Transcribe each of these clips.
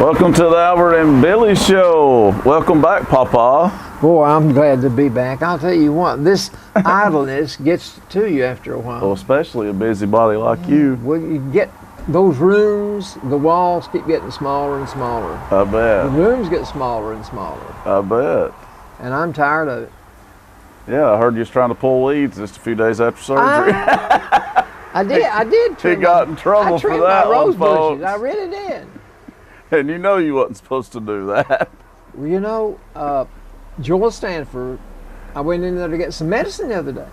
Welcome to the Albert and Billy Show. Welcome back, Papa. Boy, I'm glad to be back. I'll tell you what, this idleness gets to you after a while. Well, especially a busybody like you. Well, you get those rooms, the walls keep getting smaller and smaller. I bet. The rooms get smaller and smaller. I bet. And I'm tired of it. Yeah, I heard you was trying to pull weeds just a few days after surgery. I did. He got in trouble for that, my rose folks. bushes. I really did. And you know you wasn't supposed to do that. Well, you know, Joel Stanford, I went in there to get some medicine the other day.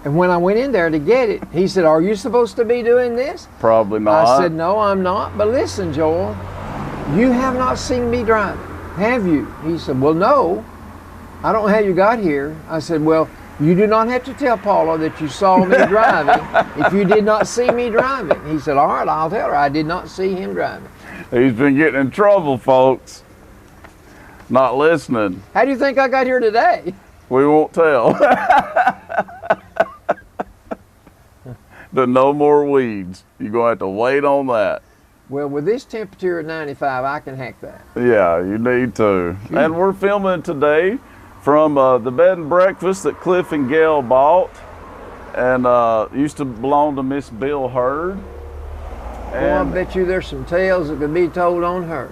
And when I went in there to get it, he said, "Are you supposed to be doing this?" Probably not. I said, "No, I'm not. But listen, Joel, you have not seen me driving, have you?" He said, "Well, no. I don't know how you got here." I said, "Well, you do not have to tell Paula that you saw me driving if you did not see me driving." He said, "All right, I'll tell her I did not see him driving." He's been getting in trouble, folks. Not listening. How do you think I got here today? We won't tell. The no more weeds. You're going to have to wait on that. Well, with this temperature at 95, I can hack that. Yeah, you need to. And we're filming today from the bed and breakfast that Cliff and Gail bought. And used to belong to Miss Bill Hurd. Well, I bet you there's some tales that could be told on her.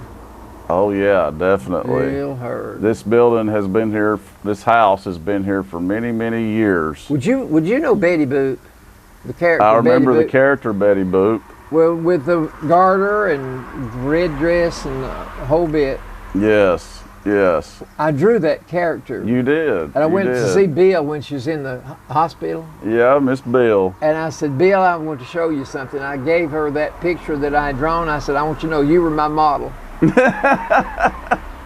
Oh yeah, definitely. Bill Hurd. This building has been here, this house has been here for many, many years. Would you know Betty Boop? The character I remember Betty the character Betty Boop. Well, with the garter and red dress and the whole bit. Yes, yes. I drew that character. You did. And I went to see Bill when she was in the hospital. Yeah, Miss Bill. And I said, "Bill, I want to show you something." I gave her that picture that I had drawn. I said, "I want you to know you were my model."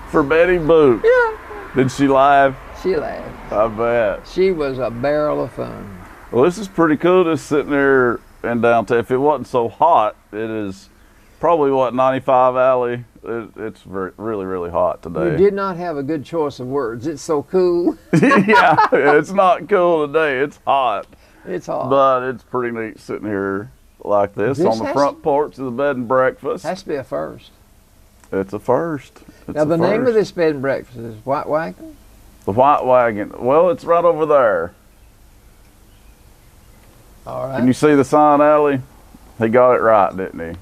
For Betty Boop. Yeah. Did she laugh? She laughed. I bet. She was a barrel of fun. Well, this is pretty cool, just sitting there in downtown. If it wasn't so hot, it is probably, what, 95 Alley? It's really, really hot today. You did not have a good choice of words. It's so cool. Yeah, it's not cool today. It's hot. It's hot. But it's pretty neat sitting here like this on the front porch of the bed and breakfast. Has to be a first. It's a first. It's now, the name of this bed and breakfast is White Wagon? The White Wagon. Well, it's right over there. All right. Can you see the sign, Allie? He got it right, didn't he?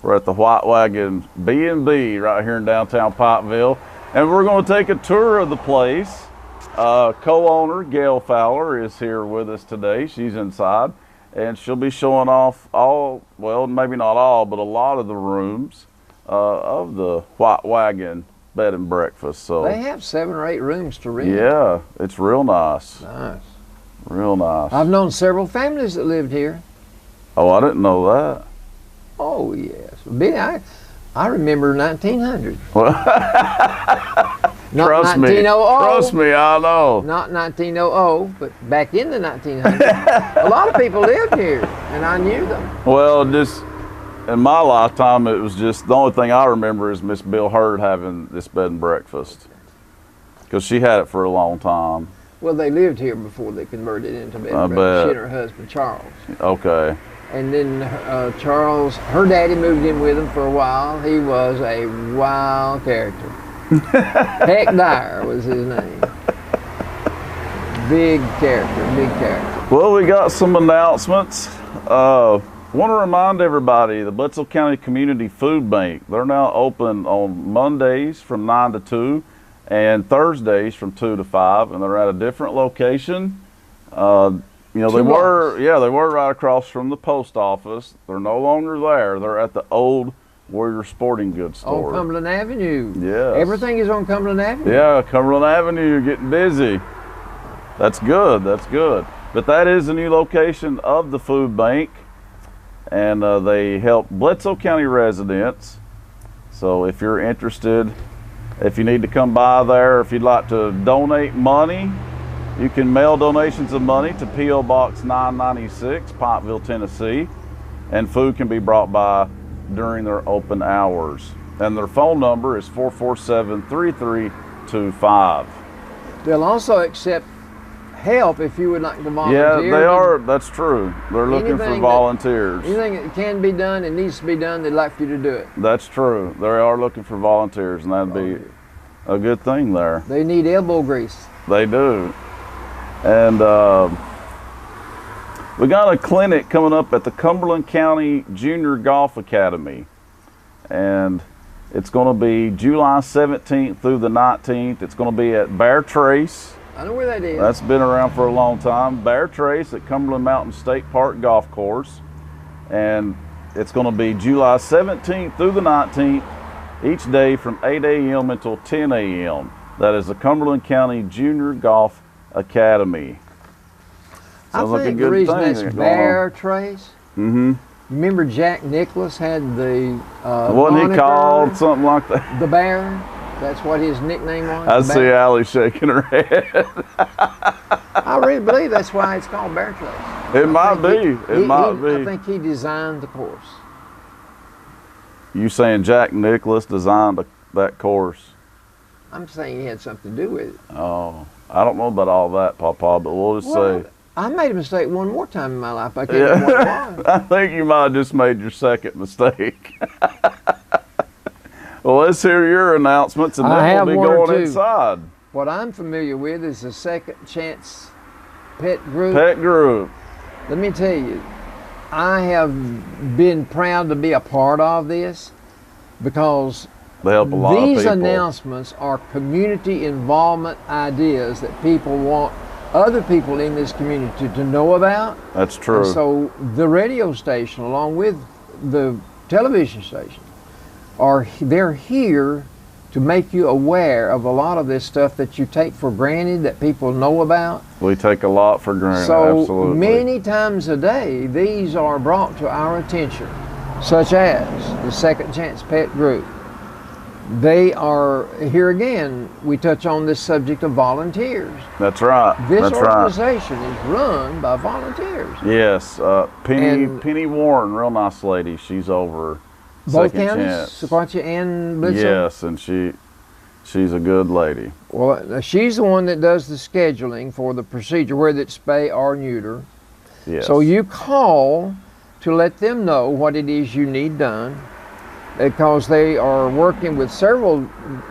We're at the White Wagon B&B right here in downtown Pikeville. And we're going to take a tour of the place. Co-owner Gail Fowler is here with us today. She's inside. And she'll be showing off all, well, maybe not all, but a lot of the rooms of the White Wagon bed and breakfast. So they have 7 or 8 rooms to rent. Yeah, it's real nice. Nice. Real nice. I've known several families that lived here. Oh, I didn't know that. Oh, yes. I remember 1900. Not Trust 1900. me. Trust me, I know. Not 1900, but back in the 1900s. A lot of people lived here, and I knew them. Well, just in my lifetime, it was just the only thing I remember is Miss Bill Hurd having this bed and breakfast, because she had it for a long time. Well, they lived here before they converted it into bed and breakfast. She and her husband, Charles. Okay. And then Charles, her daddy moved in with him for a while. He was a wild character. Heck Dyer was his name. Big character, big character. Well, we got some announcements. Want to remind everybody, the Buttsville County Community Food Bank, they're now open on Mondays from 9 to 2 and Thursdays from 2 to 5, and they're at a different location. You know, they were right across from the post office. They're no longer there. They're at the old Warrior Sporting Goods store. On Cumberland Avenue. Yes. Everything is on Cumberland Avenue. Yeah, Cumberland Avenue, getting busy. That's good, that's good. But that is a new location of the food bank, and they help Bledsoe County residents. So if you're interested, if you need to come by there, if you'd like to donate money, you can mail donations of money to P.O. Box 996, Pikeville, Tennessee, and food can be brought by during their open hours. And their phone number is 447-3325. They'll also accept help if you would like to volunteer. Yeah, they are. That's true. They're looking for volunteers. Anything that can be done and needs to be done, they'd like for you to do it. That's true. They are looking for volunteers, and that'd be a good thing there. They need elbow grease. They do. And we got a clinic coming up at the Cumberland County Junior Golf Academy, and it's going to be July 17th through the 19th. It's going to be at Bear Trace. I know where that is. That's been around for a long time. Bear Trace at Cumberland Mountain State Park Golf Course. And it's going to be July 17th through the 19th, each day from 8 a.m. until 10 a.m. That is the Cumberland County Junior Golf Academy. Sounds like a good the reason thing that's Bear Trace. Mm-hmm. Remember Jack Nicklaus had the wasn't he called something like that? The Bear. That's what his nickname was. I see Allie shaking her head. I really believe that's why it's called Bear Trace. It might be. It might be. I think he designed the course. You saying Jack Nicklaus designed that course? I'm saying he had something to do with it. Oh, I don't know about all that, Papa, but we'll just say. I made a mistake one more time in my life. I can't remember what it was. I think you might have just made your second mistake. Well, let's hear your announcements, and then we'll be going inside. What I'm familiar with is the Second Chance Pet Group. Pet Group. Let me tell you, I have been proud to be a part of this because they help a lot of people. These announcements are community involvement ideas that people want other people in this community to know about. That's true. And so the radio station, along with the television station, they're here to make you aware of a lot of this stuff that you take for granted that people know about. We take a lot for granted, so absolutely. Many times a day, these are brought to our attention, such as the Second Chance Pet Group. They are, here again, we touch on this subject of volunteers. That's right. This organization is run by volunteers. Yes, Penny Warren, real nice lady. She's over both Second counties, Chance. Sequatchie and Bledsoe? Yes, and she's a good lady. Well, she's the one that does the scheduling for the procedure, whether it's spay or neuter. Yes. So you call to let them know what it is you need done, because they are working with several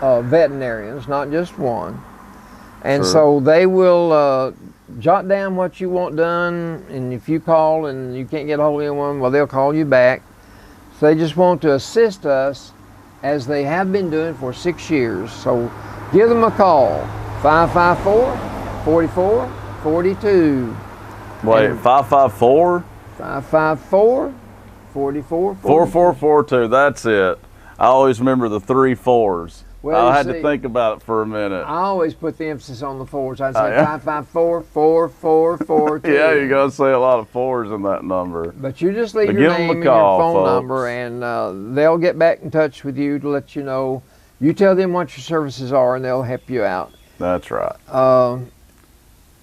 veterinarians, not just one. And so they will jot down what you want done, and if you call and you can't get a hold of anyone, well, they'll call you back. So they just want to assist us as they have been doing for 6 years. So give them a call, 554-4442. Wait, 554? 554-4442. 4442, that's it. I always remember the 3 4s. Well, I had to think about it for a minute. I always put the emphasis on the 4s. I'd say 554-4442. Yeah, you got to say a lot of 4s in that number. But you just leave your name and your phone number, and they'll get back in touch with you to let you know. You tell them what your services are, and they'll help you out. That's right.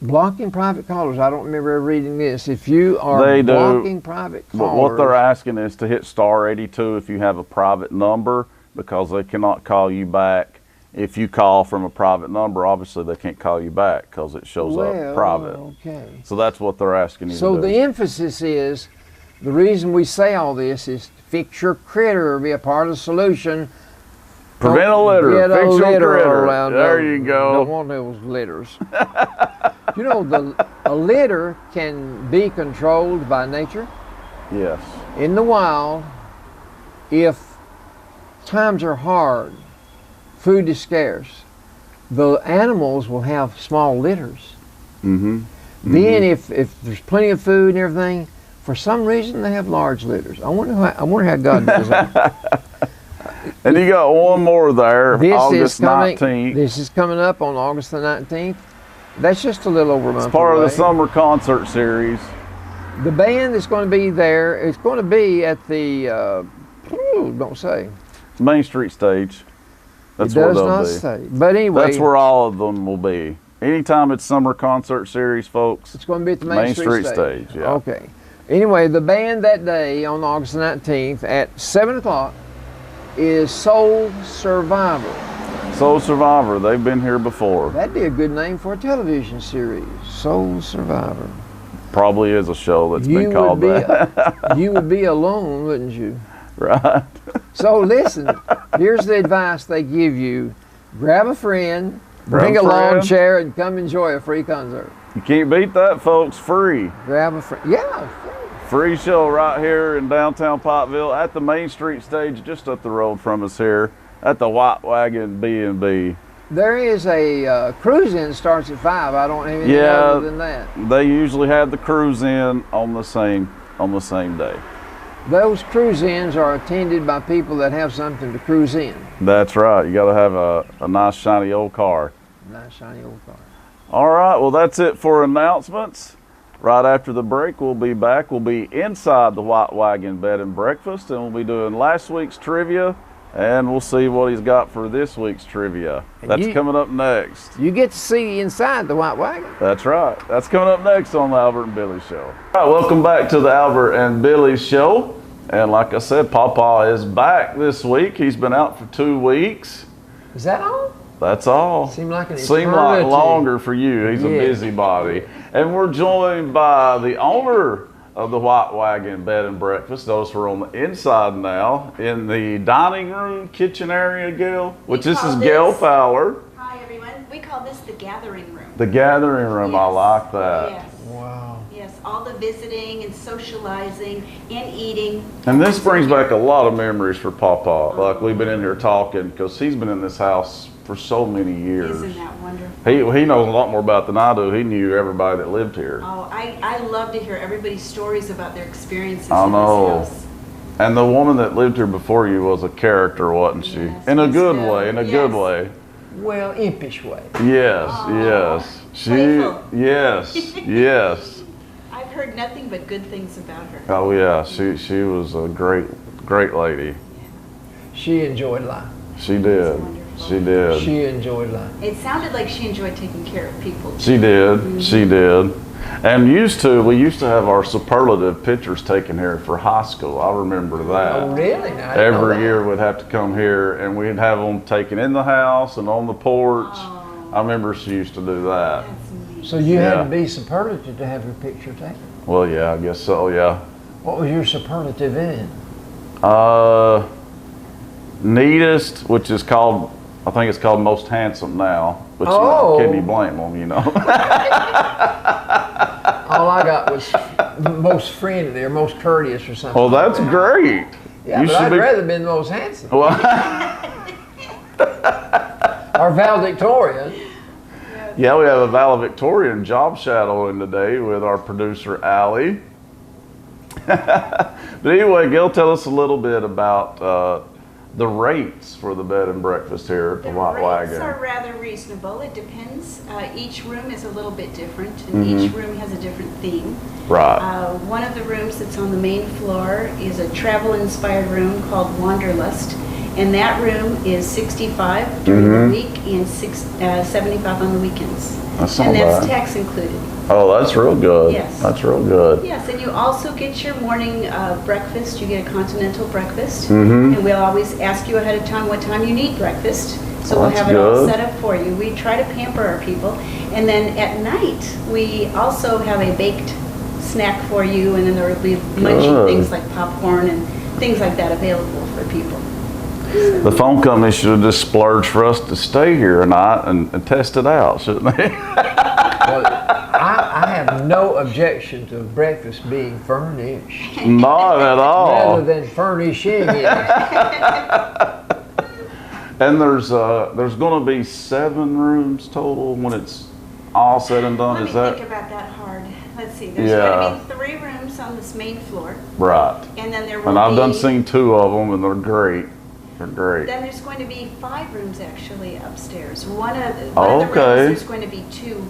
Blocking private callers. I don't remember ever reading this. If you are blocking private callers. But what they're asking is to hit star 82 if you have a private number, because they cannot call you back. If you call from a private number, obviously they can't call you back because it shows up private. Okay. So that's what they're asking you to do. So the emphasis is, the reason we say all this is to fix your critter, be a part of the solution. Prevent a litter, fix your critter. Around there you go. Don't want those litters. You know, a litter can be controlled by nature. Yes. In the wild, if times are hard, food is scarce, the animals will have small litters. Mm-hmm. Then if there's plenty of food and everything, for some reason they have large litters. I wonder how God does that. And you got one more there, August 19th. This is coming up on August the 19th. That's just a little over a month It's part away. of the summer concert series. The band that's going to be there, it's going to be at the, don't say. Main Street stage. That's it where does they'll not be. say. But anyway. That's where all of them will be. Anytime it's summer concert series, folks. It's going to be at the Main Street stage. Yeah. Okay. Anyway, the band that day on August the 19th at 7 o'clock is Soul Survivor. Soul Survivor. They've been here before. That'd be a good name for a television series. Soul Survivor. Probably is a show that's been called that. You would be alone, wouldn't you? Right. So listen, here's the advice they give you. Grab a friend, bring a lawn chair, and come enjoy a free concert. You can't beat that, folks. Free. Grab a friend. Yeah, Free show right here in downtown Pikeville at the Main Street stage, just up the road from us here at the White Wagon B&B. there is a cruise-in starts at 5. I don't have anything other than that. They usually have the cruise in on the same day. Those cruise-ins are attended by people that have something to cruise in. That's right. You got to have a nice shiny old car. Nice shiny old car. All right. Well, that's it for announcements. Right after the break, we'll be back. We'll be inside the White Wagon Bed and Breakfast, and we'll be doing last week's trivia, and we'll see what he's got for this week's trivia. That's coming up next. You get to see inside the White Wagon. That's right. That's coming up next on the Albert and Billy Show. All right, welcome back to the Albert and Billy Show. And like I said, Pawpaw is back this week. He's been out for 2 weeks. Is that all? That's all. Seemed like longer for you. He's a busybody. And we're joined by the owner of the White Wagon Bed and Breakfast. Notice we're on the inside now in the dining room, kitchen area, Gail, which this is Gail Fowler. Hi, everyone. We call this the gathering room. The gathering room. Yes. I like that. Yes. Wow. Yes, all the visiting and socializing and eating. And this brings back a lot of memories for Pawpaw. Like we've been in here talking because he's been in this house for so many years. Isn't that wonderful? He knows a lot more about than I do. He knew everybody that lived here. Oh, I love to hear everybody's stories about their experiences I in know. this house. And the woman that lived here before you was a character, wasn't she? Yes, In a yes, good yes. way, in a good way. Well, impish way. Yes, Aw, yes. playful. Yes. I've heard nothing but good things about her. Oh yeah, she was a great lady. She enjoyed life. She did. wonderful. She did. She enjoyed life. It sounded like she enjoyed taking care of people. She did. Mm-hmm. She did. And we used to have our superlative pictures taken here for high school. I remember that. Oh, really? Now, I didn't know Every that. year we'd have to come here and we'd have them taken in the house and on the porch. Oh. I remember she used to do that. That's neat. So you Yeah. had to be superlative to have your picture taken. Well, yeah, I guess so, yeah. What was your superlative in? Neatest, which is called, I think it's called most handsome now. But Oh. can you blame them, you know? All I got was most friendly or most courteous or something. Well, that's great. Yeah, You but should I'd be- rather been the most handsome. Well, Or valedictorian. yeah, we have a valedictorian job shadowing today with our producer, Allie. But anyway, Gil, tell us a little bit about the rates for the bed and breakfast here at the White rates Wagon. are rather reasonable. It depends. Each room is a little bit different, and Mm-hmm. each room has a different theme. Right. One of the rooms that's on the main floor is a travel-inspired room called Wanderlust, and that room is $65 during the week and $75 on the weekends. That's not and that's bad. tax included. Oh, that's real good. Yes. That's real good. Yes, and you also get your morning breakfast. You get a continental breakfast, Mm-hmm. and we'll always ask you ahead of time what time you need breakfast. So Oh, we'll that's have it all good. set up for you. We try to pamper our people, and then at night we also have a baked snack for you, and then there will be munching Good. things like popcorn and things like that available for people. The phone company should have just splurged for us to stay here tonight and test it out, shouldn't they? Well, I have no objection to breakfast being furnished Not at all. rather than furnishing it. And there's going to be 7 rooms total when it's all said and done. Let me Is that think about that hard. Let's see. There's Yeah. going to be 3 rooms on this main floor, right? and then there will And I've be. done seen 2 of them, and they're great. They're great. Then there's going to be 5 rooms actually upstairs. One of the Okay. rooms, there's going to be two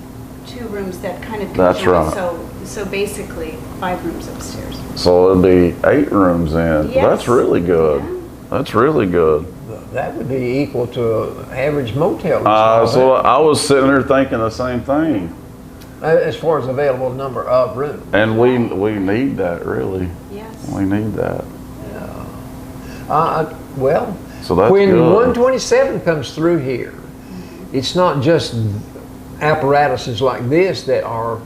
rooms that kind of That's conjoin. right. So basically 5 rooms upstairs. So it'll be 8 rooms in. Yes. That's really good. Yeah. That's really good. That would be equal to an average motel. So I was sitting there thinking the same thing. As far as available number of rooms. And we need that, really. Yes. We need that. Well, So that's when good. 127 comes through here, it's not just apparatuses like this that are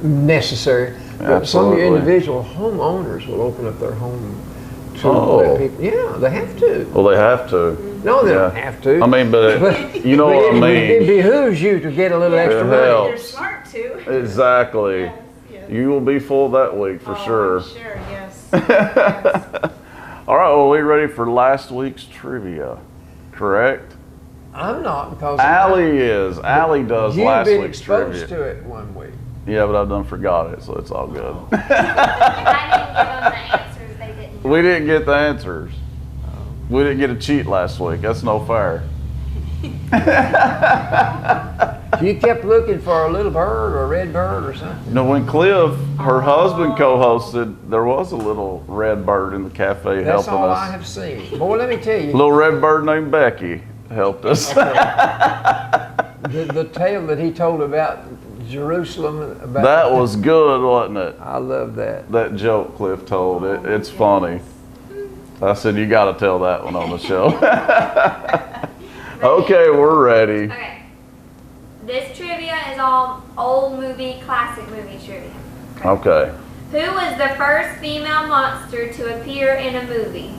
necessary, but some of your Absolutely. individual homeowners will open up their home to Oh. let people. Yeah, they have to. Well, they have to. No, they don't Yeah. have to. I mean, but you know But what I It mean. behooves you to get a little extra It money. helps. They're smart too. Exactly. Yes, yes. You will be full that week for Oh, sure. I'm sure, yes. Yes. All right, well, we ready for last week's trivia, correct? I'm not because Allie is. Allie does you've last been week's exposed trivia. to it one week. Yeah, but I've done forgot it, so it's all good. I didn't give them the answers they didn't know. We didn't get the answers. We didn't get a cheat last week. That's no fair. You kept looking for a little bird or a red bird or something. You know, when Cliff, her husband, co-hosted, there was a little red bird in the cafe That's helping all us. I have seen. Boy, let me tell you, Little red bird named Becky helped us. the tale that he told about Jerusalem, about That was good, wasn't it? I love that. That joke Cliff told, it's funny. I said, you got to tell that one on the show. Okay, we're ready. Okay. This trivia is all old movie, classic movie trivia. Okay. Who was the first female monster to appear in a movie?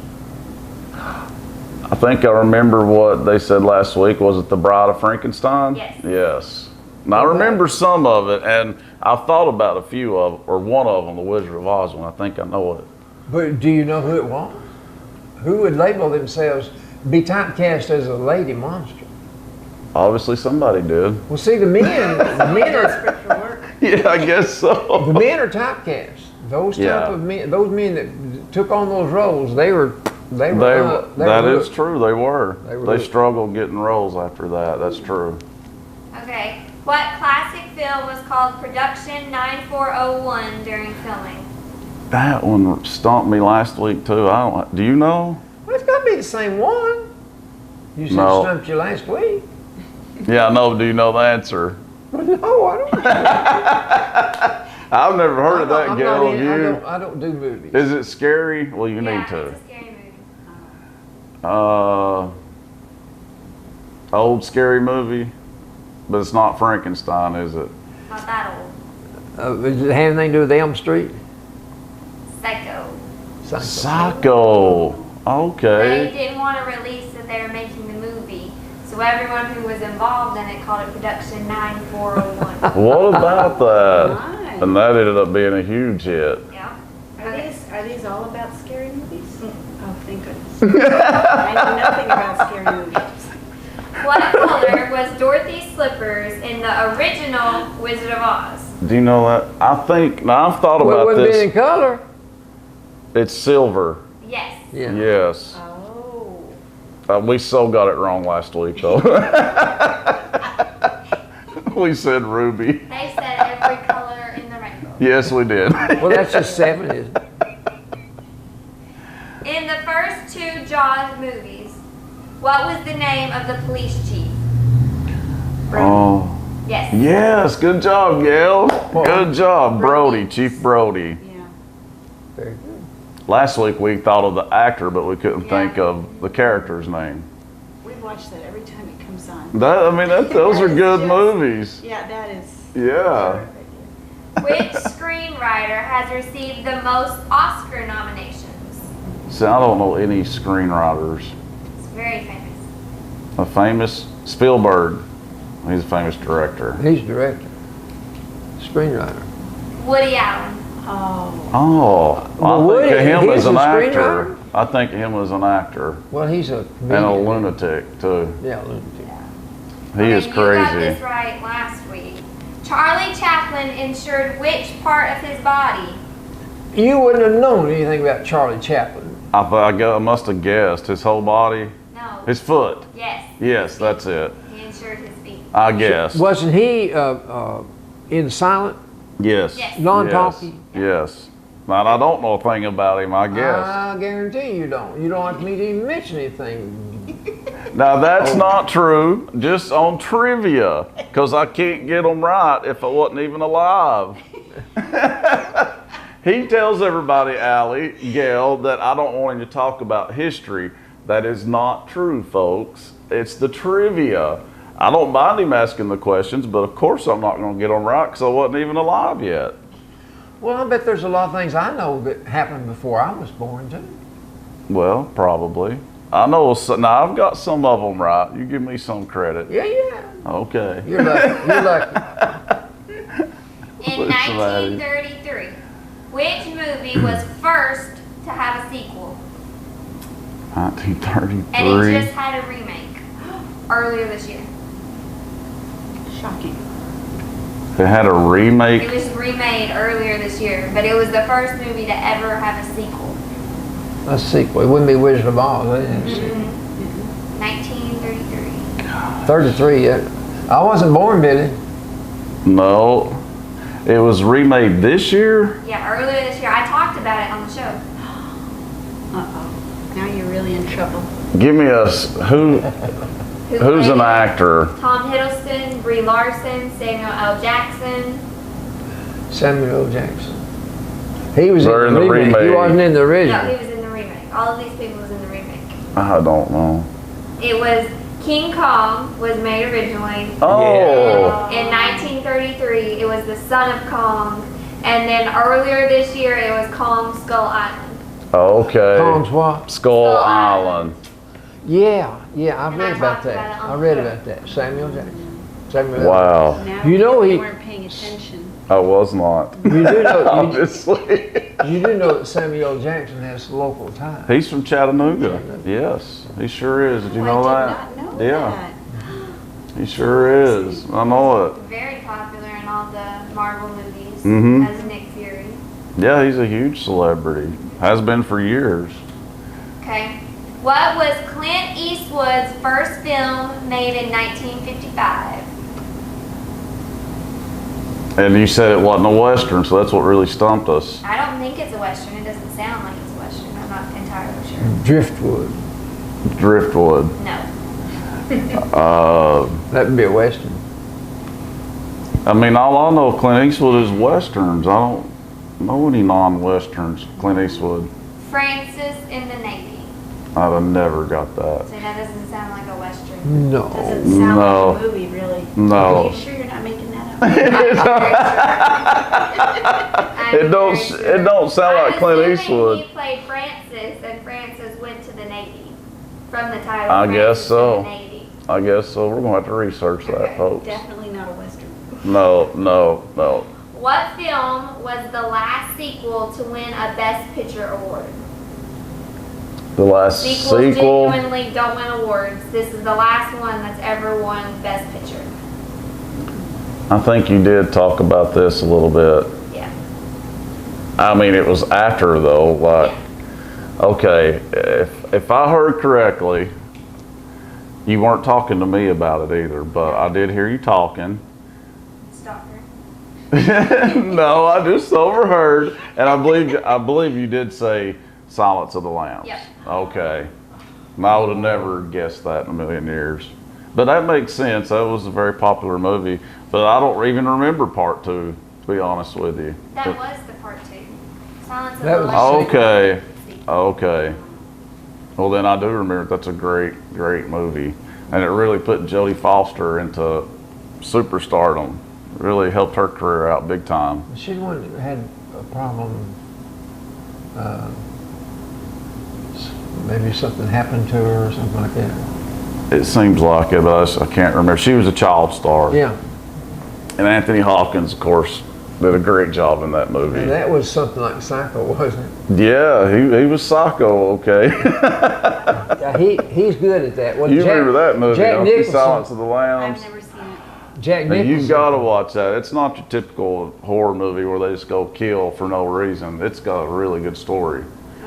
I think I remember what they said last week. Was it The Bride of Frankenstein? Yes. Yes. And I remember some of it, and I've thought about a few of, or one of them, The Wizard of Oz one. I think I know it. But do you know who it was? Who would label themselves, be typecast as a lady monster? Obviously somebody did. Well, see, the men are Desperate for work. Yeah, I guess the so. men are typecast. Those type Yeah. of men, those men that took on those roles, they were That were is true, they were. They were They hooked. struggled getting roles after that, that's true. Okay. What classic film was called Production 9401 during filming? That one stumped me last week too. Do you know? Well, it's got to be the same one. You said No. stumped you last week. Yeah, I know. Do you know the answer? Well, no, I don't. I've never heard of that, I'm Gail. not in- You? I don't do movies. Is it scary? Well, you Yeah, need to. it's a scary movie. Old scary movie, but it's not Frankenstein, is it? Not that old. Does it have anything to do with Elm Street? Psycho. Psycho. They Okay. didn't want to release that they were making the movie, so everyone who was involved in it called it Production 9401. What about that? Nice. And that ended up being a huge hit. Yeah. Are these all about scary movies? Oh, thank goodness. I know nothing about scary movies. What color was Dorothy's slippers in the original Wizard of Oz? Do you know that? I think, now I've thought Well, it about wouldn't be in this. color. It's silver. Yes. Yeah. Yes. Oh. We so got it wrong last week though. We said ruby. They said every color in the rainbow. Yes, we did. Well, that's just 7, isn't it? In the first 2 Jaws movies, what was the name of the police chief? Oh. Yes. Yes, good job, Gail. Good job, Brody, Chief Brody. Yeah. Very good. Last week we thought of the actor, but we couldn't Yeah. think of the character's name. We watch that every time it comes on. Those are good Yes. movies. Yeah, that is. Yeah. terrific. Which screenwriter has received the most Oscar nominations? See, I don't know any screenwriters. It's very famous. A famous Spielberg. He's a famous director. He's director, screenwriter. Woody Allen. Oh. Oh, Well, I Woody, think of him he's as an a actor. screenwriter? I think of him as an actor Well, he's a and a comedian. lunatic too. Yeah, lunatic. He is You got crazy. this right last week. Charlie Chaplin insured which part of his body? You wouldn't have known anything about Charlie Chaplin. I must have guessed his whole body, No. his foot. Yes. Yes, that's it. He insured his feet. I guess. Wasn't he in silent, Yes. Yes. non-talking? Yes. Now I don't know a thing about him. I guess. I guarantee you don't. You don't have me to even mention anything. Now that's not true. Just on trivia, because I can't get them right if I wasn't even alive. He tells everybody, Allie, Gail, that I don't want him to talk about history, That is not true, folks. It's the trivia. I don't mind him asking the questions, but of course I'm not going to get them right because I wasn't even alive yet. Well, I bet there's a lot of things I know that happened before I was born, too. Well, probably. I know. Now I've got some of them right. You give me some credit. Yeah. Okay. You're lucky. You're lucky. In 1933, which movie was first to have a sequel? 1933. And it just had a remake earlier this year. Shocking. It had a remake. It was remade earlier this year, but it was the first movie to ever have a sequel. A sequel. It wouldn't be Wizard of Oz. They didn't have a sequel. 1933. 33. I wasn't born, Billy. No. It was remade this year? Yeah, earlier this year. I talked about it on the show. Uh-oh. Now you're really in trouble. Give me who's an actor? Tom Hiddleston, Brie Larson, Samuel L. Jackson. Samuel L. Jackson. He was They're in the remake. He wasn't in the No, original. he was in the remake. All of these people was in the remake. I don't know. It was King Kong was made originally. Oh. In 1933, it was the son of Kong. And then earlier this year, it was Kong Skull Island. Okay. Kong's what? Skull Island. Yeah, I've And read I about talked about that. it on I the read show. about that. Samuel Jackson. Samuel Wow. Now You know we he- weren't paying attention. I was not. You do know. Obviously. You do know that Samuel L. Jackson has local ties. He's from Chattanooga. Yes, he sure is. Did you know I that? did not know Yeah, that. he sure is. I know it. Very popular in all the Marvel movies Mhm. as Nick Fury. Yeah, he's a huge celebrity. Has been for years. Okay. What was Clint Eastwood's first film made in 1955? And you said it wasn't a Western, so that's what really stumped us. I don't think it's a Western. It doesn't sound like it's a Western. I'm not entirely sure. Driftwood. Driftwood. No. That would be a Western. I mean, all I know of Clint Eastwood is Westerns. I don't know any non-Westerns. Clint Eastwood. Francis in the Navy. I'd have never got that. So that doesn't sound like a Western. No. Doesn't sound No. like a movie, really. No. Are you sure you're not making that up? It don't sound like Clint Eastwood. He played Francis, and Francis went to the Navy from the title. I guess Francis so. in the Navy. I guess so. We're gonna have to research that, Okay. folks. Definitely not a Western. No. What film was the last sequel to win a Best Picture award? The last Sequels sequel. genuinely don't win awards. This is the last one that's ever won Best Picture. I think you did talk about this a little bit. Yeah. I mean, it was after though. Like, okay, if I heard correctly, you weren't talking to me about it either, but I did hear you talking. Stalker. No, I just overheard, and I believe you did say Silence of the Lambs. Yep. Okay. And I would have never guessed that in a million years. But that makes sense. That was a very popular movie. But I don't even remember part 2, to be honest with you. That was the part 2. Silence of That the was- Lambs. Okay. Well, then I do remember. That's a great movie. And it really put Jodie Foster into superstardom. It really helped her career out big time. She's the one that had a problem. Maybe something happened to her or something like that. It seems like it, but I can't remember. She was a child star. Yeah. And Anthony Hopkins, of course, did a great job in that movie. And that was something like Psycho, wasn't it? Yeah, he was Psycho, okay. Yeah, he's good at that. Well, You remember that movie, Jack don't you? Nicholson. Silence of the I've Lambs. never seen it. Jack Now, Nicholson. you gotta watch that. It's not your typical horror movie where they just go kill for no reason. It's got a really good story.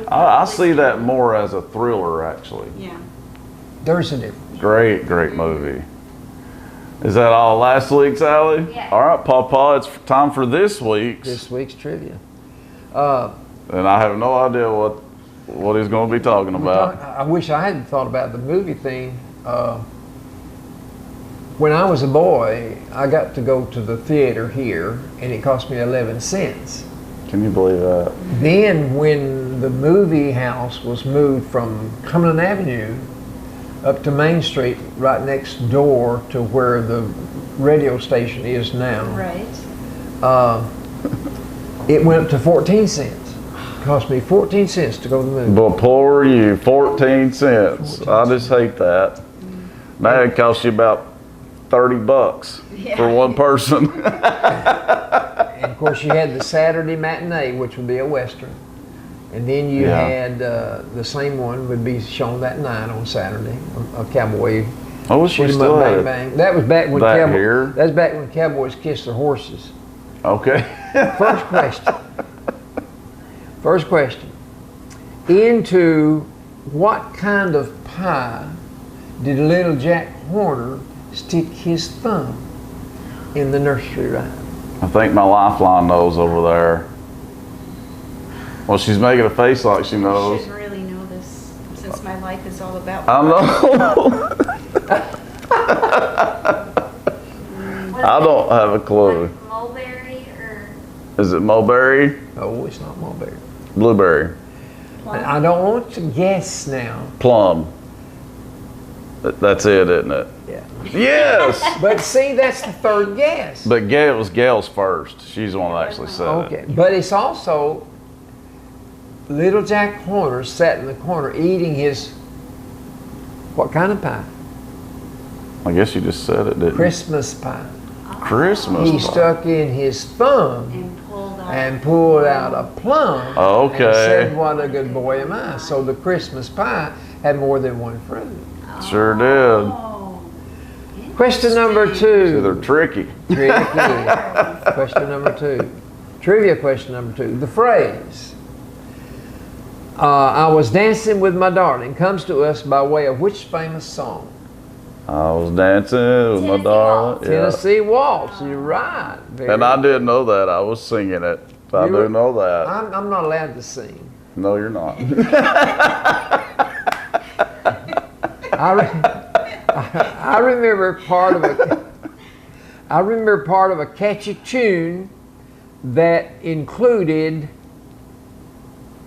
I see that more as a thriller, actually. Yeah. There's a difference. Great movie. Is that all last week's, Allie? Yeah. All right, Papa, it's time for this week's. This week's trivia. And I have no idea what he's going to be talking about. I wish I hadn't thought about the movie thing. When I was a boy, I got to go to the theater here, and it cost me 11 cents. Can you believe that? Then when the movie house was moved from Cumberland Avenue up to Main Street, right next door to where the radio station is now, Right. it went up to 14 cents. Cost me 14 cents to go to the movie. But poor you, 14 cents. I just hate that. Now it costs you about $30 for one person. And of course you had the Saturday matinee, which would be a Western. And then you had the same one would be shown that night on Saturday, a cowboy. I wish we shoot 'em still up, had bang, it. bang. That was back when Back here? That's back when cowboys kissed their horses. Okay. First question. First question. Into what kind of pie did little Jack Horner stick his thumb in the nursery rhyme? I think my lifeline knows over there. Well, she's making a face like she I knows. should really know this since my life is all about. I know. I don't have a clue. Like mulberry or Is it mulberry? Oh, it's not mulberry. Blueberry. I don't want to guess now. Plum. That's it, isn't it? Yeah. Yes! But see, that's the third guess. But Gail was Gail's first. She's the one that actually said it. Okay. But it's also little Jack Horner sat in the corner eating his, what kind of pie? I guess you just said it, didn't Christmas pie. you? Christmas He pie. stuck in his thumb And pulled out. a plum. Okay. And said, "What a good boy am I." So the Christmas pie had more than one fruit. Sure did. Oh, Question number See, they're 2. tricky. Tricky. Question number 2. Trivia question number 2. The phrase, "I was dancing with my darling," comes to us by way of which famous song? I was dancing with my Tennessee darling. Waltz. Yeah. Tennessee Waltz. You're right. Very And I good. didn't know that. I was singing it. I You were- do know that. I'm not allowed to sing. No, you're not. I remember part of a catchy tune that included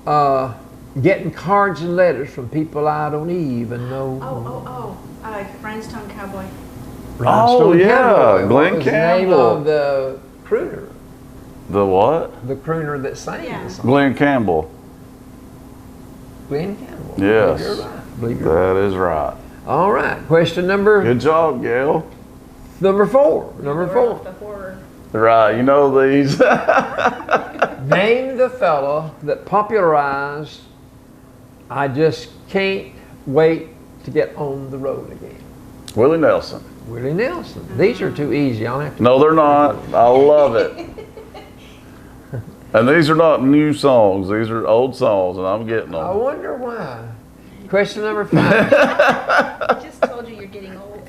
getting cards and letters from people I don't even know. Rhinestone Cowboy. Rhinestone yeah, Cowboy. Glenn What was the name Campbell. of the crooner? The what? The crooner that sang Yeah. the song. Glenn Campbell. Glenn Campbell. Yes. You're right. Believe you're right. That is right. All right. Question number Good job, Gail. 4. Number 4. The horror. Right, you know these. Name the fella that popularized "I Just Can't Wait to Get on the Road Again." Willie Nelson. Willie Nelson. These are too easy. I'll have to. No, they're not. I love it. And these are not new songs. These are old songs, and I'm getting I them. wonder why. Question number 5. I just told you you're getting old.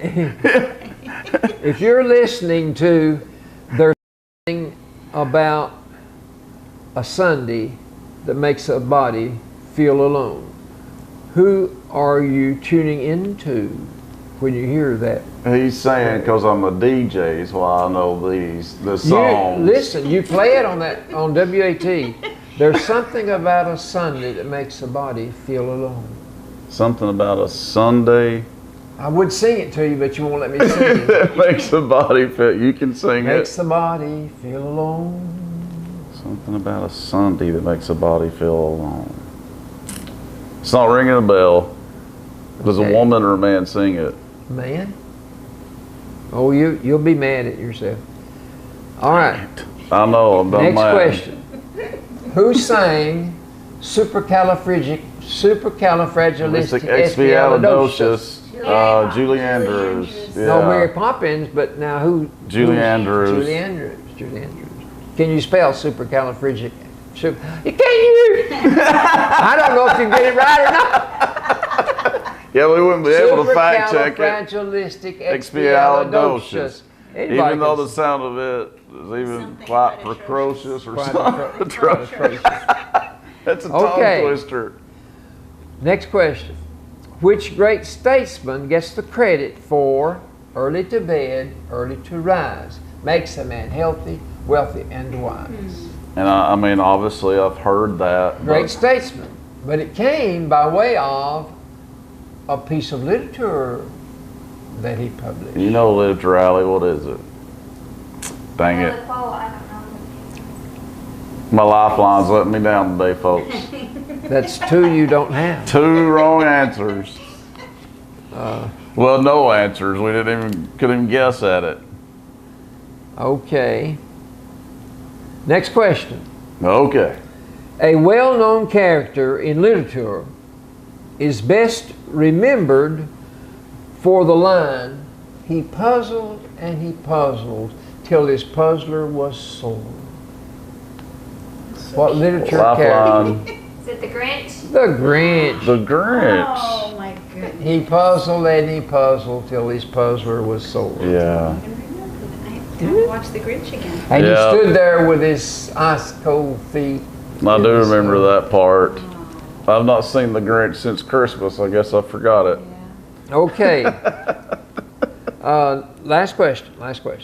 If you're listening to "There's Something About a Sunday That Makes a Body Feel Alone," who are you tuning into when you hear that? He's saying because I'm a DJ is why I know the You, songs. listen, you play it on WAT. There's something about a Sunday that makes a body feel alone. Something about a Sunday I would sing it to you, but you won't let me sing it. that makes the body feel. You can sing Makes it. the body feel alone. Something about a Sunday that makes a body feel alone. It's not ringing a bell. Does Okay. a woman or a man sing it? Man. Oh, you'll be mad at yourself. All right. I know. I'm done Next mad. question. Who sang supercalifragilisticexpialidocious? Julie Andrews. Yeah. No, Mary Poppins, but now who? Julie Andrews. Julie Andrews. Julie Andrews. Can you spell supercalifragilistic? Can you? I don't know if you get it right or not. Yeah, we wouldn't be able to fact check it. Supercalifragilisticexpialidocious. Even though the sound of it is even Something quite quite precocious or Quite something. atrocious. That's a Okay. tongue twister. Next question. Which great statesman gets the credit for early to bed, early to rise, makes a man healthy, wealthy, and wise? And I mean, obviously, I've heard that. Great statesman. But it came by way of a piece of literature that he published. You know, literature, Alley, what is it? Dang The it. quote, I don't know. My lifeline's letting me down today, folks. That's two you don't have. 2 wrong answers. Well, no answers. We couldn't even guess at it. Okay. Next question. Okay. A well-known character in literature is best remembered for the line, "He puzzled and he puzzled till his puzzler was sore." What literature character? Lifeline. Is it the Grinch? The Grinch. The Grinch. Oh my goodness. He puzzled and he puzzled till his puzzler was sore. Yeah. I have to watch The Grinch again. And Yeah. he stood there with his ice cold feet. I do remember that part. I've not seen The Grinch since Christmas. I guess I forgot it. Okay. Last question.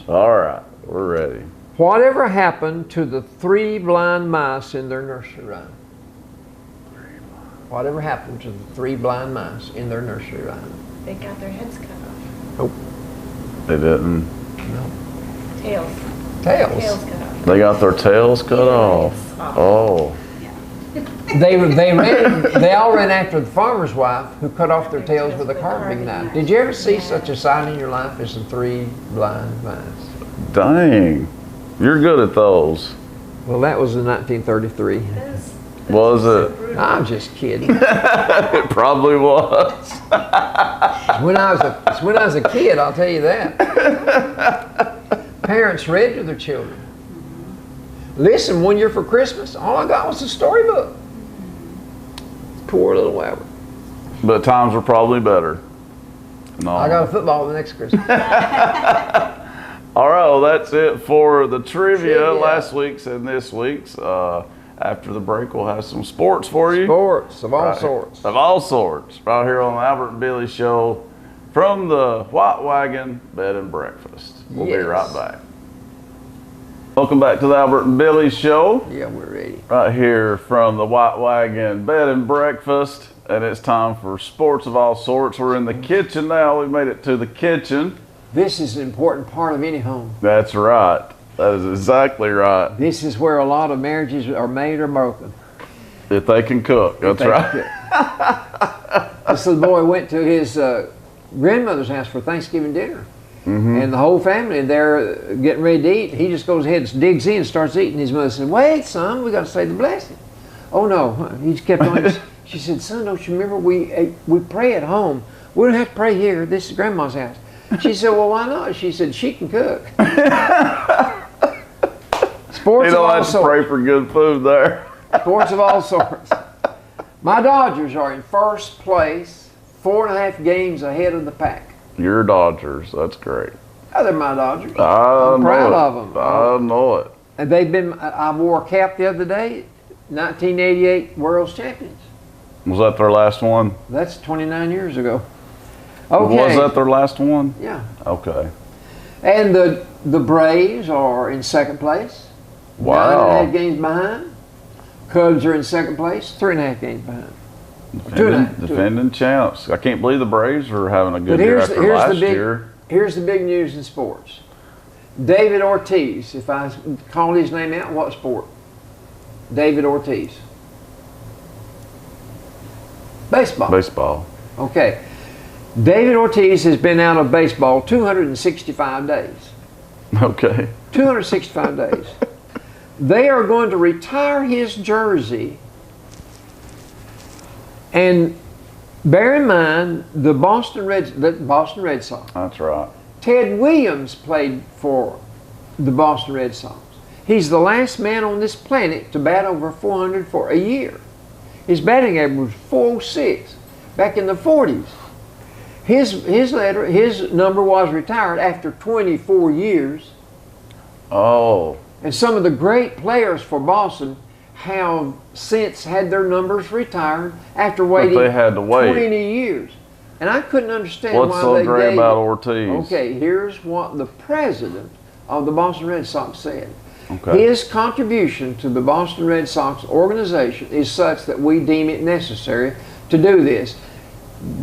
All right, we're ready. Whatever happened to the 3 blind mice in their nursery rhyme? Whatever happened to the 3 blind mice in their nursery rhyme? They got their heads cut off. They didn't. Tails. Tails. Tails cut off. They got their tails cut off. Oh. They all ran after the farmer's wife who cut off their tails with a carving knife. Did you ever see such a sight in your life as the 3 blind mice? Dang. You're good at those. Well, that was in 1933. Was it? I'm just kidding. It probably was. When I was a kid, I'll tell you that. Parents read to their children. Listen, one year for Christmas, all I got was a storybook. Poor little Albert. But times were probably better. No. I got a football the next Christmas. All right, well, that's it for the trivia, Trivia. last week's and this week's. After the break, we'll have some sports for you. Sports of all Right. sorts. Of all sorts. Right here on the Albert and Billy Show from the White Wagon Bed and Breakfast. We'll be Yes. right back. Welcome back to the Albert and Billy Show. Yeah, we're ready. Right here from the White Wagon Bed and Breakfast. And it's time for sports of all sorts. We're in the kitchen now. We made it to the kitchen. This is an important part of any home. That's right. That is exactly right. This is where a lot of marriages are made or broken. If they can cook, that's right. This little boy went to his grandmother's house for Thanksgiving dinner. And the whole family, they're getting ready to eat. He just goes ahead and digs in and starts eating. His mother said, "Wait, son, we got to say the blessing." "Oh, no." He just kept on. She said, "Son, don't you remember we pray at home? We don't have to pray here. This is Grandma's house." She said, "Well, why not?" She said, "She can cook." Sports You of don't all have to sorts. pray for good food there. Sports of all sorts. My Dodgers are in first place, 4.5 games ahead of the pack. Your Dodgers, that's great. Oh, they're my Dodgers. I'm proud of them. I know it. And they've been, I wore a cap the other day, 1988 World's Champions. Was that their last one? That's 29 years ago. Okay. Was that their last one? Yeah. Okay. And the Braves are in second place. Wow. 9.5 games behind. Cubs are in second place, 3.5 games behind. Defending champs. I can't believe the Braves are having a good But year after last year. Here's the big news in sports. David Ortiz, if I call his name out, what sport? David Ortiz. Baseball. Baseball. Okay. David Ortiz has been out of baseball 265 days. Okay. 265 days. They are going to retire his jersey. And bear in mind, the Boston Red Sox. That's right. Ted Williams played for the Boston Red Sox. He's the last man on this planet to bat over 400 for a year. His batting average was 406 back in the 40s. His number was retired after 24 years. Oh. And some of the great players for Boston have since had their numbers retired after waiting they had to wait 20 years. And I couldn't understand What's why so they great gave about it. Ortiz? Okay, here's what the president of the Boston Red Sox said. Okay. His contribution to the Boston Red Sox organization is such that we deem it necessary to do this.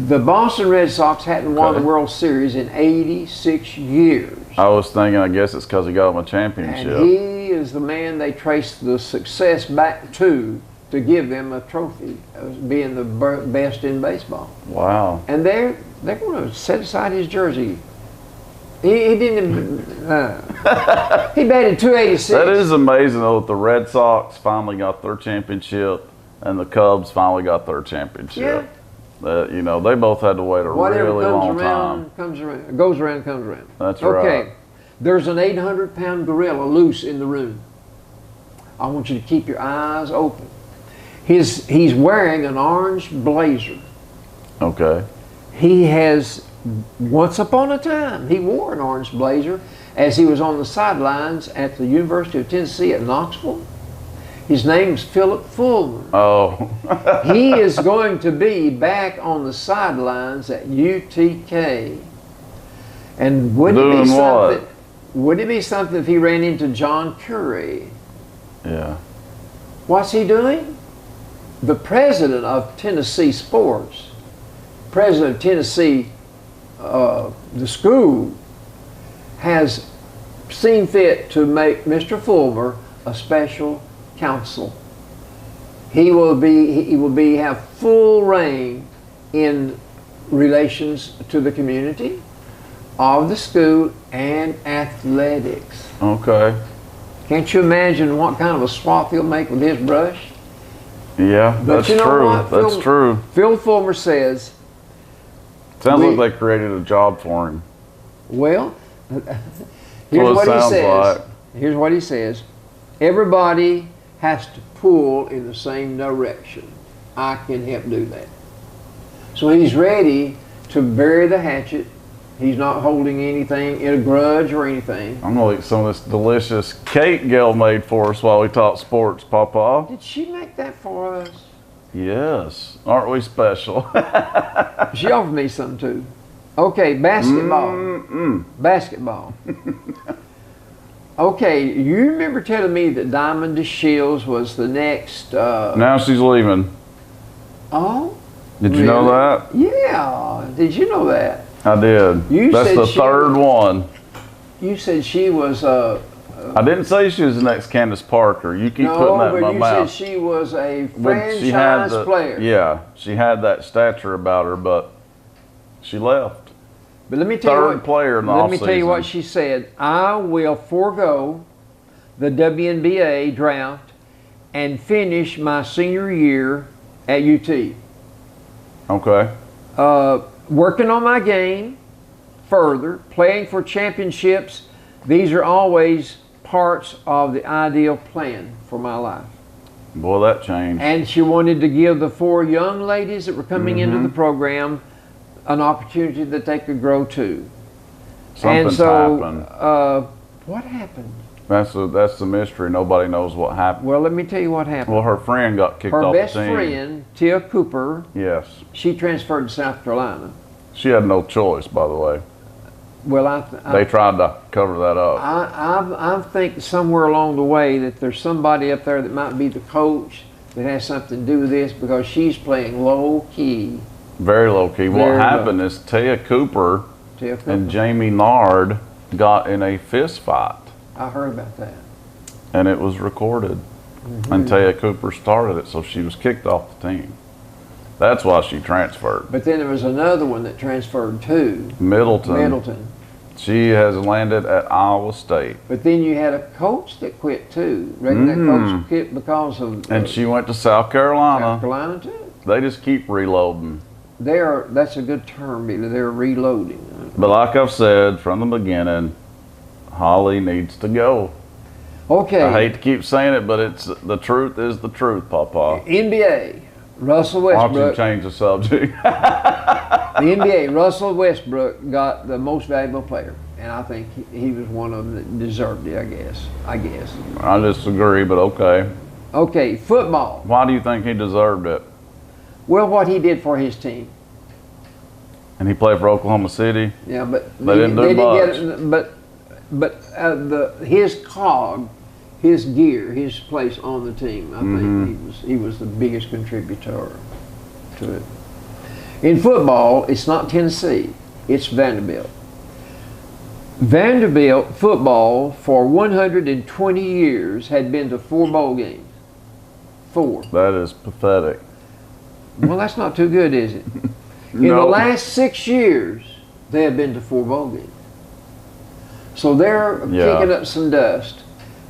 The Boston Red Sox hadn't won the World Series in 86 years. I was thinking, I guess it's because he got him a championship. And he is the man they trace the success back to give them a trophy of being the best in baseball. Wow. And they're going to set aside his jersey. He didn't. He batted .286. That is amazing, though. That the Red Sox finally got their championship, and the Cubs finally got their championship. Yeah. You know, they both had to wait a Whatever really long time. comes around. Goes around, comes around. That's Okay. right. There's an 800-pound gorilla loose in the room. I want you to keep your eyes open. He's wearing an orange blazer. Okay. He has, once upon a time, he wore an orange blazer as he was on the sidelines at the University of Tennessee at Knoxville. His name's Philip Fulmer. Oh. He is going to be back on the sidelines at UTK. And Doing what? Wouldn't it be something if he ran into John Curry? Yeah. What's he doing? The president of Tennessee Sports, president of Tennessee, the school, has seen fit to make Mr. Fulmer a special counsel. He will have full reign in relations to the community, of the school, and athletics. Okay. Can't you imagine what kind of a swap he'll make with his brush? Yeah, But that's you know true. what, That's Phil? true. Phil Fulmer says, Sounds like they created a job for him. well, That's here's what what it he sounds says. like. Here's what he says. Everybody has to pull in the same direction. I can help do that. So he's ready to bury the hatchet. He's not holding anything in a grudge or anything. I'm gonna eat some of this delicious cake Gail made for us while we talk sports, Papa. Did she make that for us? Yes. Aren't we special? She offered me some too. Okay, basketball. Basketball. Okay, you remember telling me that Diamond DeShields was the next... Now she's leaving. Oh? Did you know that? Yeah. Did you know that? I did. You That's said the she third one. You said she was I didn't say she was the next Candace Parker. You keep putting that in my but you mouth. said she was a But she had franchise player. Yeah, she had that stature about her, but she left. But let me tell you Third player in the Let me tell you offseason. what she said. I will forego the WNBA draft and finish my senior year at UT. Okay. Working on my game further, playing for championships. These are always parts of the ideal plan for my life. Boy, that changed. And she wanted to give the 4 young ladies that were coming into Mm-hmm. the program an opportunity that they could grow too. Something's happened. What happened? That's the mystery. Nobody knows what happened. Well, let me tell you what happened. Well, her friend got kicked Her off best the team. friend, Tia Cooper, Yes. she transferred to South Carolina. She had no choice, by the way. Well, They tried to cover that up. I think somewhere along the way that there's somebody up there that might be the coach that has something to do with this, because she's playing low key. Very low key. What Very happened is Taya Cooper Tia Cooper. and Jamie Nard got in a fist fight, I heard about that. and it was recorded. And Taya Cooper started it, so she was kicked off the team. That's why she transferred. But then there was another one that transferred too, Middleton. Middleton. She has landed at Iowa State. But then you had a coach that quit too. Reckon that coach quit because of And she went to South South Carolina. Carolina too. They just keep reloading. That's a good term, Billy. They're reloading. But like I've said from the beginning, Holly needs to go. Okay. I hate to keep saying it, but it's the truth is the truth, Papa. NBA, Russell Why don't you Westbrook. change the subject? The NBA, Russell Westbrook got the most valuable player, and I think he was one of them that deserved it. I guess. I disagree, but okay. Okay, football. Why do you think he deserved it? Well, what he did for his team. And he played for Oklahoma City. Yeah, but They didn't do much. his cog his gear, his place on the team. I Mm-hmm. think he was the biggest contributor to it. In football, it's not Tennessee, it's Vanderbilt. Vanderbilt football for 120 years had been to 4 bowl games. 4. That is pathetic. Well, that's not too good, is it? In the No. last 6 years, they have been to 4 bowl games. So they're Yeah. kicking up some dust.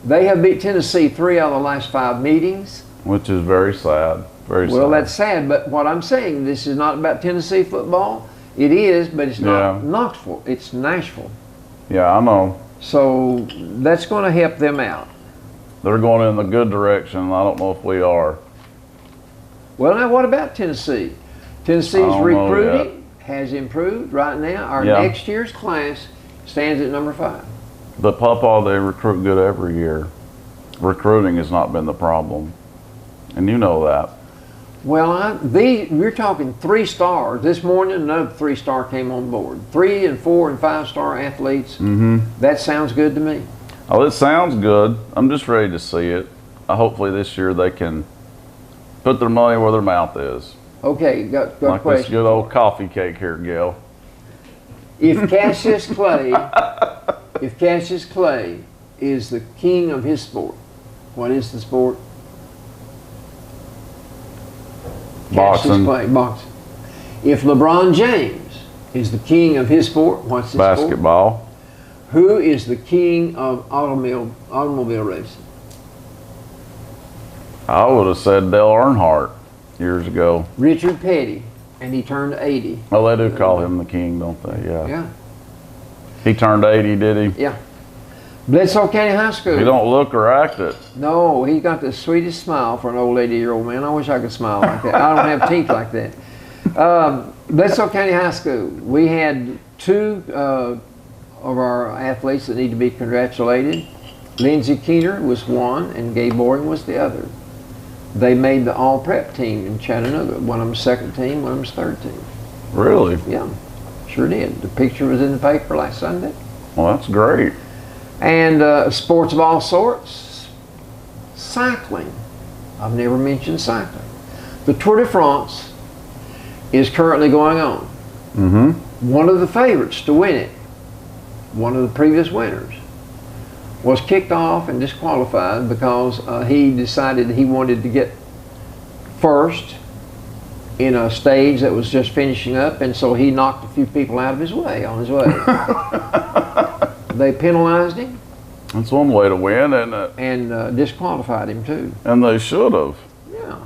They have beat Tennessee 3 out of the last 5 meetings. Which is very sad. Very sad. Well, that's sad, but what I'm saying, this is not about Tennessee football. It is, but it's not Yeah. Knoxville. It's Nashville. Yeah, I know. So that's going to help them out. They're going in the good direction. I don't know if we are. Well, now what about Tennessee? Tennessee's I don't know recruiting has improved right now. Our Yeah. next year's class stands at number 5. The Pawpaw, they recruit good every year. Recruiting has not been the problem. And you know that. Well, we're talking 3 stars. This morning, another 3-star came on board. 3 and 4 and 5-star athletes. Mm-hmm. That sounds good to me. Oh, it sounds good. I'm just ready to see it. Hopefully this year they can put their money where their mouth is. Okay, got a Like this question. good old coffee cake here, Gil. If Cassius Clay, is the king of his sport, what is the sport? Cassius Boxing, Clay, boxing. If LeBron James is the king of his sport, what's his sport? basketball. Who is the king of automobile racing? I would have said Dale Earnhardt years ago. Richard Petty, and he turned 80. Oh, they do call him the king, don't they? Yeah. Yeah, He turned 80, did he? yeah. Bledsoe County High School. He don't look or act it. No, he got the sweetest smile for an old 80-year-old man. I wish I could smile like that. I don't have teeth like that. Bledsoe County High School. We had 2 of our athletes that need to be congratulated. Lindsey Keener was one, and Gabe Boring was the other. They made the all-prep team in Chattanooga. One of them's 2nd team, one of them's 3rd team. Really? Yeah, sure did. The picture was in the paper last Sunday. Well, that's great. And sports of all sorts. Cycling. I've never mentioned cycling. The Tour de France is currently going on. Mm-hmm. One of the favorites to win it, one of the previous winners, was kicked off and disqualified because he decided he wanted to get first in a stage that was just finishing up, and so he knocked a few people out of his way on his way. They penalized him That's one way to win, isn't it? and disqualified him too. And they should have. Yeah.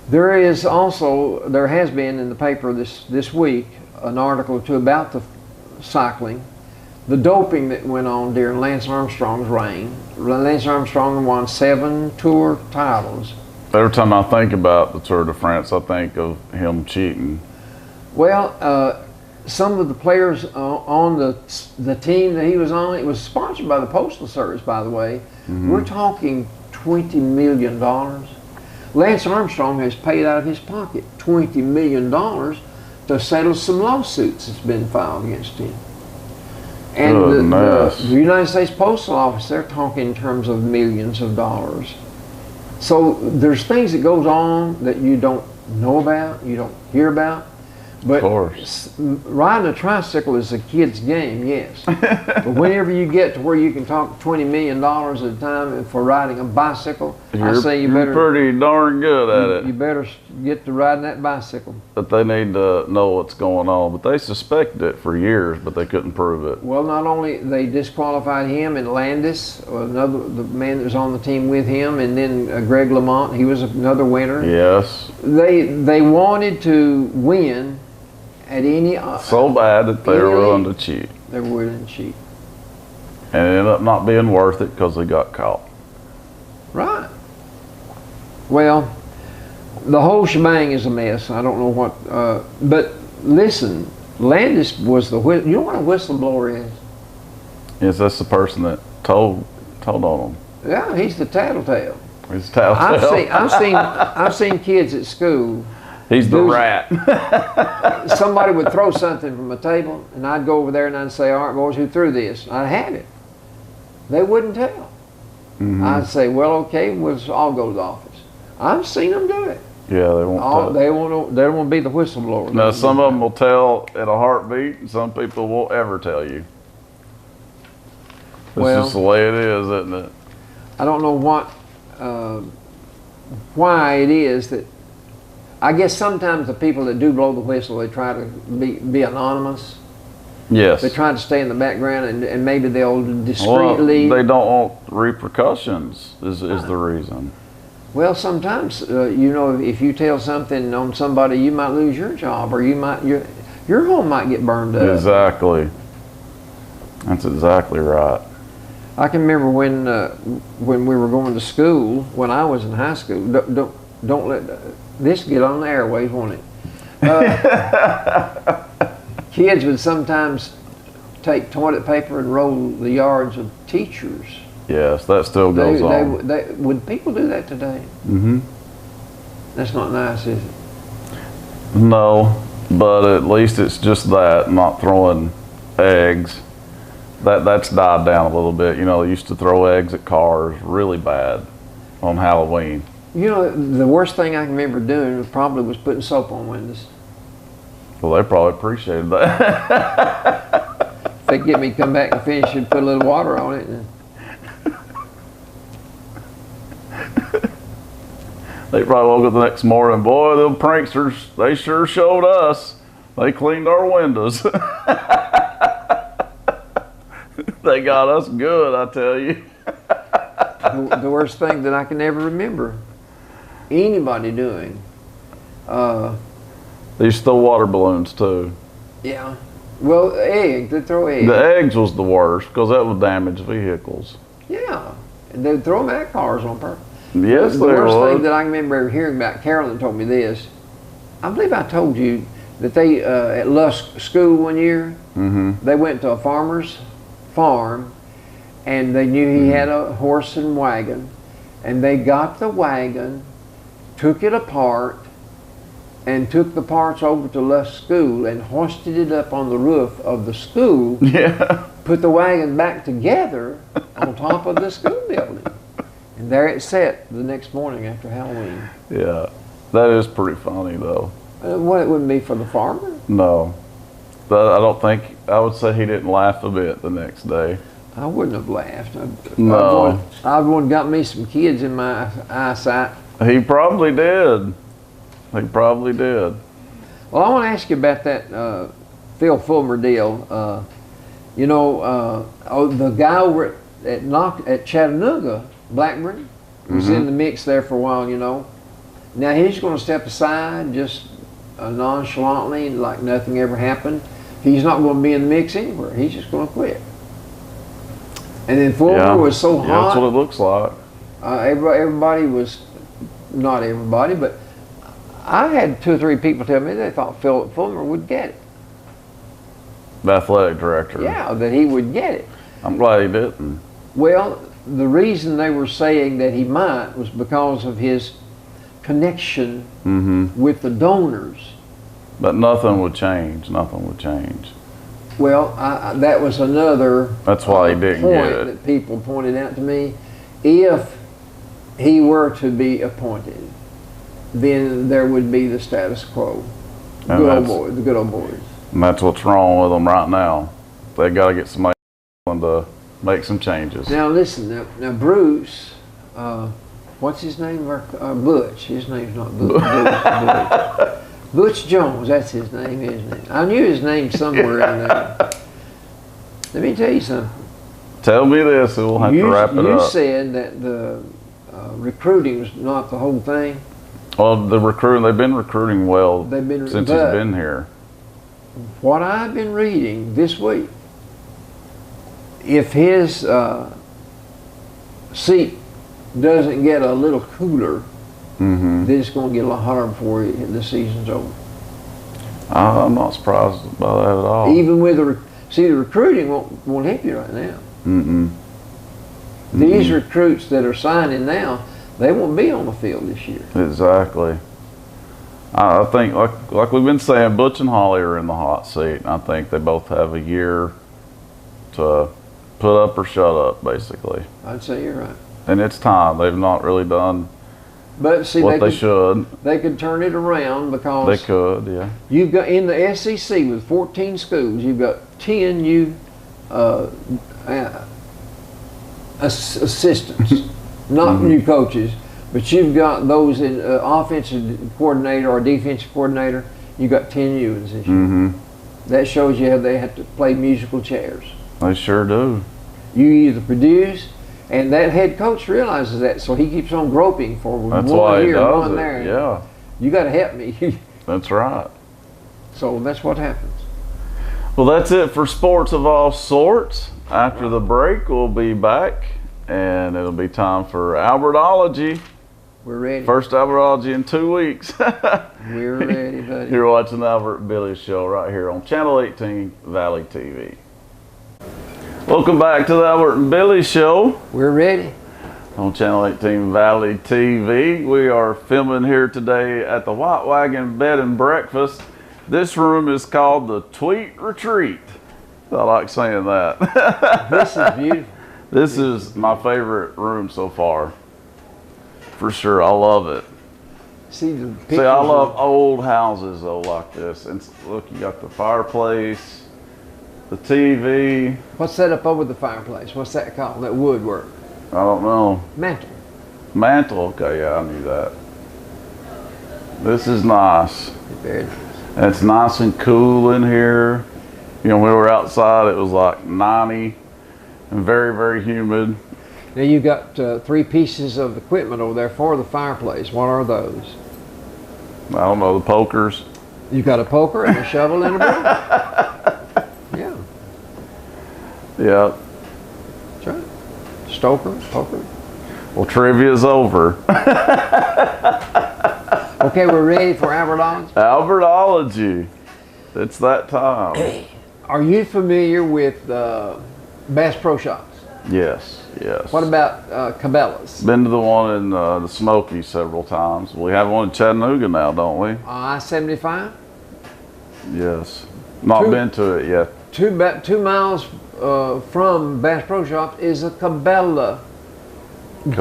There has been in the paper this week an article or two about the cycling, the doping that went on during Lance Armstrong's reign. Lance Armstrong won 7 tour titles. Every time I think about the Tour de France, I think of him cheating. Well, some of the players on the team that he was on, it was sponsored by the Postal Service, by the way. Mm-hmm. We're talking $20 million. Lance Armstrong has paid out of his pocket $20 million to settle some lawsuits that's been filed against him. And the United States Postal Office, they're talking in terms of millions of dollars. So there's things that goes on that you don't know about, you don't hear about. But Of course. Riding a tricycle is a kid's game, yes. But whenever you get to where you can talk $20 million at a time for riding a bicycle, I say you better. You're pretty darn good at You it. better get to riding that bicycle. But they need to know what's going on. But they suspected it for years, but they couldn't prove it. Well, not only they disqualified him and Landis, the man that was on the team with him, and then Greg LeMond, he was another winner. Yes. They wanted to win at any So bad that they were Really? willing to cheat. They were willing to cheat. And it ended up not being worth it because they got caught. Right. Well, the whole shebang is a mess. I don't know what, but listen, Landis was you know what a whistleblower is? Yes, that's the person that told on them. Yeah, he's the tattletale. He's tattletale. I've seen kids at school. He's the Those- rat. Somebody would throw something from a table, and I'd go over there and I'd say, "All right, boys, who threw this?" I'd have it. They wouldn't tell. I'd say, well, okay, I'll go to the office. I've seen them do it. Yeah, they won't tell. They don't want to be the whistleblower. Now, some of them will tell in a heartbeat, and some people won't ever tell you. It's just the way it is, isn't it? I don't know why it is that, I guess sometimes the people that do blow the whistle, they try to be anonymous. Yes. They try to stay in the background, and maybe they'll discreetly. Well, they don't want repercussions is the reason. Well, sometimes, you know, if you tell something on somebody, you might lose your job, or your home might get burned up. Exactly. That's exactly right. I can remember when we were going to school, when I was in high school. Don't let this get on the airwaves, won't it? Kids would sometimes take toilet paper and roll the yards of teachers. Yes, that still goes on. Would people do that today? Mm-hmm. That's not nice, is it? No, but at least it's just that, not throwing eggs. That's died down a little bit. You know, they used to throw eggs at cars really bad on Halloween. You know, the worst thing I can remember doing probably was putting soap on windows. Well, they probably appreciated that. If they get me to come back and finish and put a little water on it. They probably woke up the next morning, boy, them pranksters, they sure showed us. They cleaned our windows. They got us good, I tell you. The worst thing that I can ever remember anybody doing. They used to throw water balloons too. Yeah. Well, eggs, they throw eggs. The eggs was the worst because that would damage vehicles. Yeah. And they'd throw them at cars on purpose. Yes, the worst thing that I can remember hearing about, Carolyn told me this. I believe I told you that they, at Lusk School one year, they went to a farmer's farm, and they knew he had a horse and wagon, and they got the wagon, took it apart, and took the parts over to Lusk School and hoisted it up on the roof of the school. Yeah. Put the wagon back together on top of the school building. And there it sat the next morning after Halloween. Yeah. That is pretty funny though. Well, it wouldn't be for the farmer. No. But I don't think, I would say he didn't laugh a bit the next day. I wouldn't have laughed. No. I'd want got me some kids in my eyesight. He probably did. He probably did. Well, I want to ask you about that Phil Fulmer deal. You know, the guy over at Chattanooga, Blackburn, was in the mix there for a while, you know. Now he's going to step aside just nonchalantly, like nothing ever happened. He's not going to be in the mix anywhere. He's just going to quit. And then Fulmer was so hot. Yeah, that's what it looks like. Everybody was, not everybody, but I had 2 or 3 people tell me they thought Phil Fulmer would get it. The athletic director. Yeah, that he would get it. I'm glad he didn't. Well, the reason they were saying that he might was because of his connection with the donors. But nothing would change. Nothing would change. Well, that was another That's why he didn't point get it. that people pointed out to me. If he were to be appointed, then there would be the status quo. The good old boys. And that's what's wrong with them right now. They got to get somebody to make some changes. Now listen, now Bruce, what's his name? Butch. His name's not Butch. Butch. Butch Jones, that's his name, isn't it? I knew his name somewhere in there. Let me tell you something. Tell me this, and we'll have to wrap it up. You said that the recruiting was not the whole thing. Well, they've been recruiting well since he's been here. What I've been reading this week, if his seat doesn't get a little cooler, then it's going to get a lot hotter before the season's over. I'm not surprised by that at all. Even with the recruiting won't help you right now. These recruits that are signing now, they won't be on the field this year. Exactly. I think, like we've been saying, Butch and Holly are in the hot seat. I think they both have a year to Put up or shut up, basically. I'd say you're right. And it's time. They've not really done But see, what they should. They could turn it around because They could, yeah. you've got in the SEC with 14 schools, you've got 10 new assistants, not new coaches, but you've got those in offensive coordinator or defensive coordinator. You've got 10 new ones this year. That shows you how they have to play musical chairs. They sure do. You either produce, and that head coach realizes that, so he keeps on groping for That's one why he here, does one it. there. Yeah, You got to help me. that's right. So that's what happens. Well, that's it for sports of all sorts. After the break, we'll be back, and it'll be time for Albertology. We're ready. First Albertology in 2 weeks. We're ready, buddy. You're watching the Albert and Billy Show right here on Channel 18, Valley TV. Welcome back to the Albert and Billy Show We're ready. on Channel 18, Valley TV. We are filming here today at the White Wagon Bed and Breakfast. This room is called the Tweet Retreat. I like saying that. This is beautiful. This is my favorite room so far. For sure, I love it. See the pictures. See, I love old houses though like this. And look, you got the fireplace, the TV. What's that up over the fireplace? What's that called? That woodwork. I don't know. Mantle. Mantle. Okay, yeah, I knew that. This is nice. Very nice. And it's nice and cool in here. You know, when we were outside, it was like 90 and very, very humid. Now you've got 3 pieces of equipment over there for the fireplace. What are those? I don't know, the pokers. You've got a poker and a shovel and a broom. Yeah, Yeah. that's right. Stoker, poker. Well, trivia's over. Okay, we're ready for Albertology. Albertology. It's that time. Are you familiar with Bass Pro Shops? Yes, yes. What about Cabela's? Been to the one in the Smokies several times. We have one in Chattanooga now, don't we? I-75? Yes. Not been to it yet. About 2 miles from Bass Pro Shops is a Cabela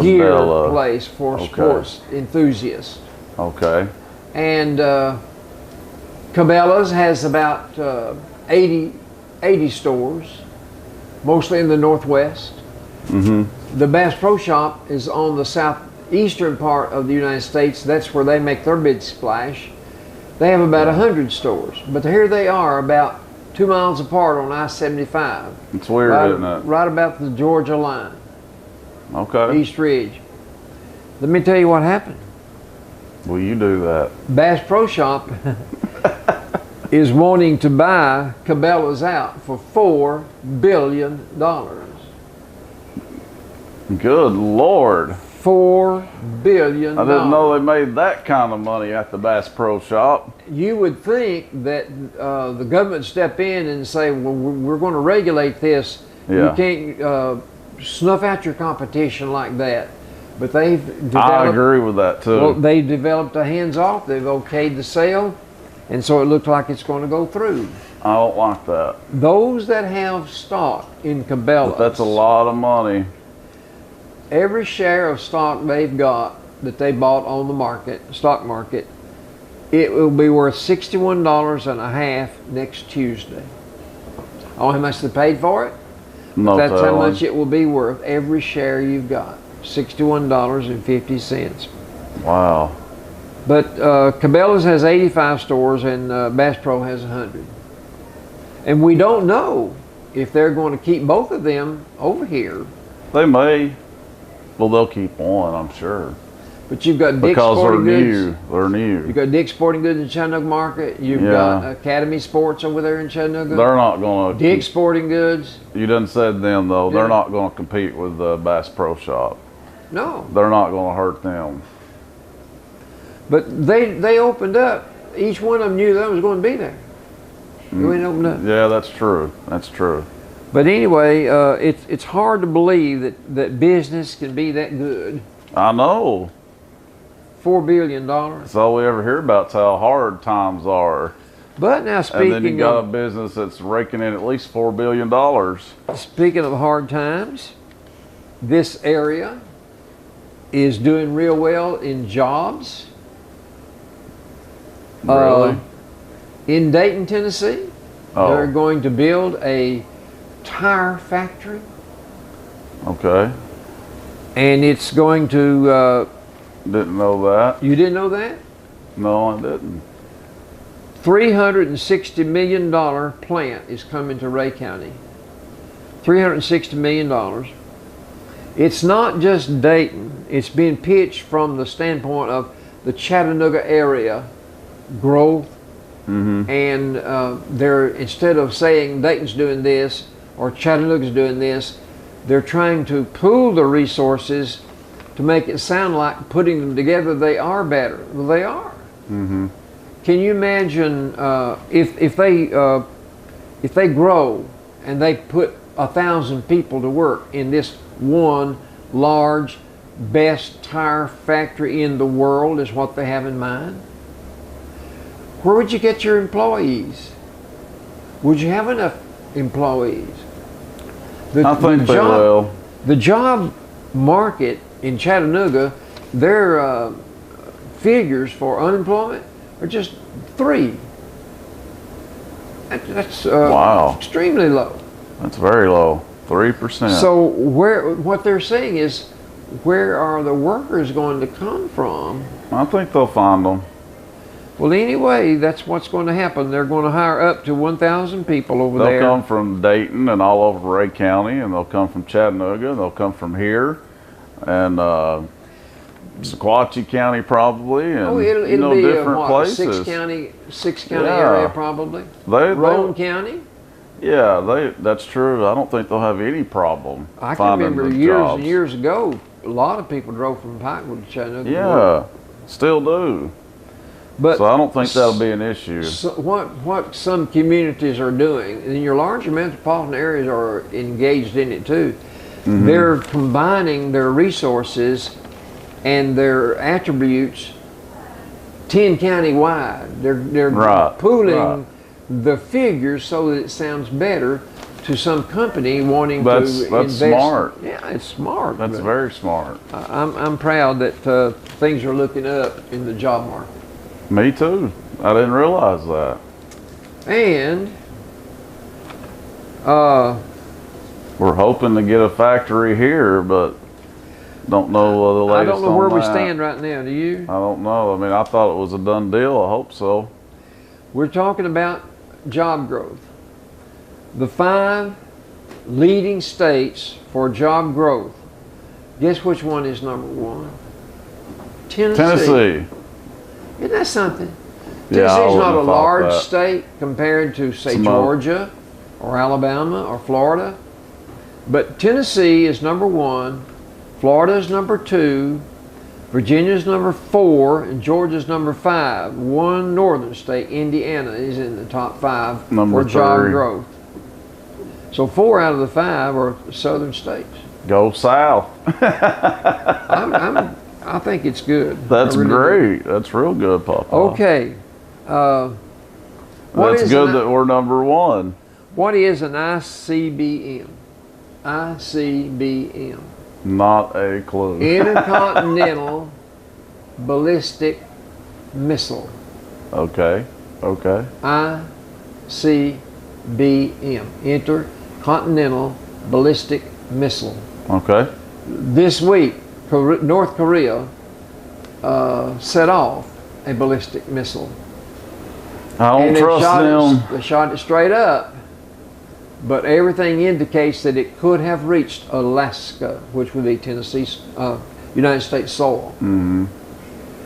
gear Cabela. place for Okay. sports enthusiasts. Okay. And Cabela's has about 80 stores, mostly in the Northwest. The Bass Pro Shop is on the southeastern part of the United States. That's where they make their big splash. They have about 100 stores, but here they are about 2 miles apart on I-75. It's weird, right, isn't it? right about the Georgia line, Okay. East Ridge. Let me tell you what happened. Will you do that? Bass Pro Shop is wanting to buy Cabela's out for $4 billion. Good Lord. $4 billion. I didn't know they made that kind of money at the Bass Pro Shop. You would think that the government would step in and say, well, we're going to regulate this. Yeah. You can't snuff out your competition like that. But they've developed, I agree with that too. well, they developed a hands-off. They've okayed the sale, and so it looked like it's going to go through. I don't like that. Those that have stock in Cabela's, But that's a lot of money. every share of stock they've got that they bought on the market, stock market, it will be worth $61.50 next Tuesday. Oh, how much they paid for it? No That's how telling. much it will be worth, every share you've got. $61.50. Wow. But Cabela's has 85 stores and Bass Pro has 100. And we don't know if they're going to keep both of them over here. They may. Well, they'll keep one, I'm sure. But you've got Dick's Because they're Sporting Goods. new. They're new. You've got Dick's Sporting Goods in Chattanooga Market. You've got Academy Sports over there in Chattanooga. They're not going to. Dick's Sporting Goods. You done said them though. Yeah. They're not going to compete with the Bass Pro Shop. No. They're not going to hurt them. But they opened up. Each one of them knew that was going to be there. They went and opened up. Yeah, that's true. That's true. But anyway, it's hard to believe that business can be that good. I know. $4 billion. That's all we ever hear about is how hard times are. But now, And then you speaking got a of business that's raking in at least $4 billion. hard times, this area is doing real well in jobs. Really? In Dayton, Tennessee, Oh. they're going to build a tire factory, Okay. and it's going to. Didn't know that. You didn't know that? No, I didn't. $360 million plant is coming to Ray County. $360 million. It's not just Dayton. It's being pitched from the standpoint of the Chattanooga area growth. Mm-hmm. And they're, instead of saying Dayton's doing this or Chattanooga's doing this, they're trying to pool the resources to make it sound like putting them together they are better. Well, they are. Mm-hmm. Can you imagine if they grow and they put 1,000 people to work in this one large, best tire factory in the world is what they have in mind? Where would you get your employees? Would you have enough employees? I think they will. The job market in Chattanooga, their figures for unemployment are just 3. That's Wow. extremely low. That's very low. 3%. So what they're saying is, where are the workers going to come from? I think they'll find them. Well, anyway, that's what's going to happen. They're going to hire up to 1,000 people over They'll there. come from Dayton and all over Ray County, and they'll come from Chattanooga, and they'll come from here, and Sequatchie County probably, and it'll be different what, places. six county Yeah. area probably. Rowan County. Yeah, that's true. I don't think they'll have any problem I can finding remember the years jobs. and years ago, a lot of people drove from Pikewood to Chattanooga. Yeah, still do. But So I don't think that'll be an issue. so what some communities are doing, and your larger metropolitan areas are engaged in it too. Mm-hmm. They're combining their resources and their attributes 10 county wide. They're Right, pooling right. the figures so that it sounds better to some company wanting That's to invest. smart. Yeah, it's smart. That's but very smart. I'm proud that things are looking up in the job market. Me too. I didn't realize that. And We're hoping to get a factory here, but don't know the latest I don't know where on we that. stand right now. Do you? I don't know. I mean, I thought it was a done deal. I hope so. We're talking about job growth. The 5 leading states for job growth. Guess which one is number 1? Tennessee. Isn't that something? Yeah, I Tennessee's wouldn't not a have thought large that. state compared to, say, Some Georgia or Alabama or Florida. But Tennessee is number 1, Florida is number 2, Virginia's number 4, and Georgia's number 5. One northern state, Indiana, is in the top 5 Number for job 3. growth. So 4 out of the 5 are southern states. Go south. I think it's good. That's I really do. great. That's real good, Papa. Okay. What That's is good an- that we're number 1. What is an ICBM? ICBM. Not a clue. Intercontinental Ballistic Missile. Okay. Okay. ICBM. Intercontinental Ballistic Missile. Okay. This week, North Korea set off a ballistic missile. I don't And trust them. They shot it straight up. But everything indicates that it could have reached Alaska, which would be Tennessee's, United States soil. Mm-hmm.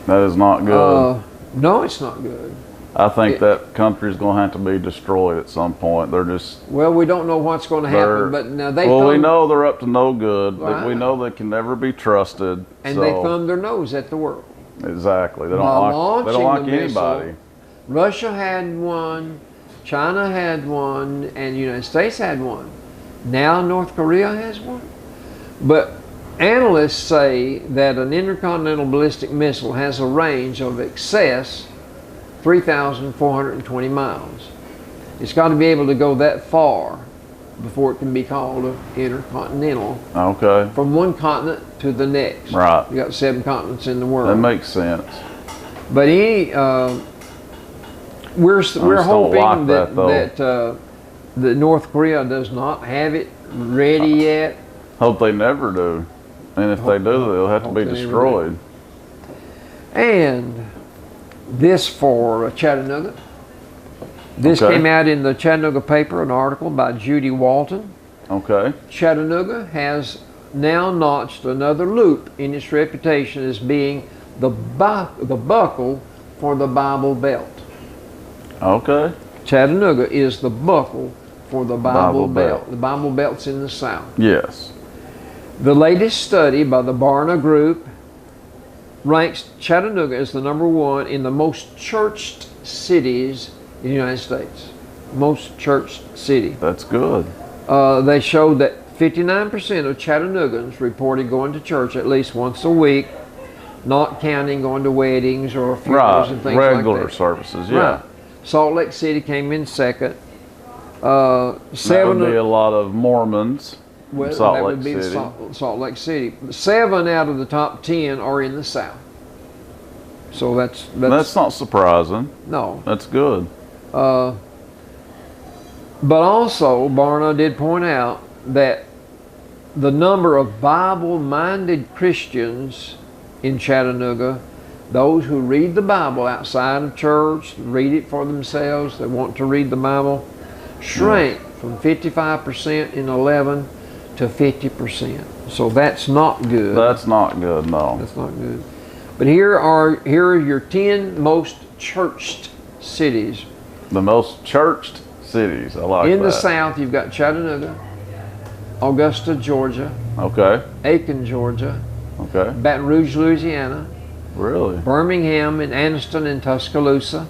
That is not good. No, it's not good. I think that country's going to have to be destroyed at some point. They're just. Well, we don't know what's going to happen, but now they Well, we thumb, know they're up to no good. Right. We know they can never be trusted. and so, they thumb their nose at the world. Exactly. They By don't like. They launching don't like the missile, anybody. Russia had one, China had one, and the United States had one. Now North Korea has one. But analysts say that an intercontinental ballistic missile has a range of excess 3,420 miles. It's got to be able to go that far before it can be called an intercontinental. Okay. From one continent to the next. Right. You got 7 continents in the world. That makes sense. But we're hoping that North Korea does not have it ready yet. Hope they never do. And if they do, they'll have to be destroyed. And this for Chattanooga. This came out in the Chattanooga paper, an article by Judy Walton. Okay. Chattanooga has now notched another loop in its reputation as being the buckle for the Bible Belt. Okay. Chattanooga is the buckle for the Bible Belt. The Bible Belt's in the South. Yes. The latest study by the Barna Group ranks Chattanooga as the #1 in the most churched cities in the United States. Most churched city. That's good. They showed that 59% of Chattanoogans reported going to church at least once a week, not counting going to weddings or funerals and things like that. Regular services, yeah. Right. Salt Lake City came in second. That would be a lot of Mormons. Well, Salt that Lake would be City. Salt Lake City. 7 out of the top 10 are in the South. So that's not surprising. No. That's good. But also, Barna did point out that the number of Bible-minded Christians in Chattanooga, those who read the Bible outside of church, read it for themselves, they want to read the Bible, shrank from 55% in 11 to 50%. So that's not good. That's not good, no. That's not good. But here are your 10 most churched cities. The most churched cities, I like that. In the South, you've got Chattanooga, Augusta, Georgia, Okay. Aiken, Georgia, Okay. Baton Rouge, Louisiana, Really? Birmingham and Anniston and Tuscaloosa,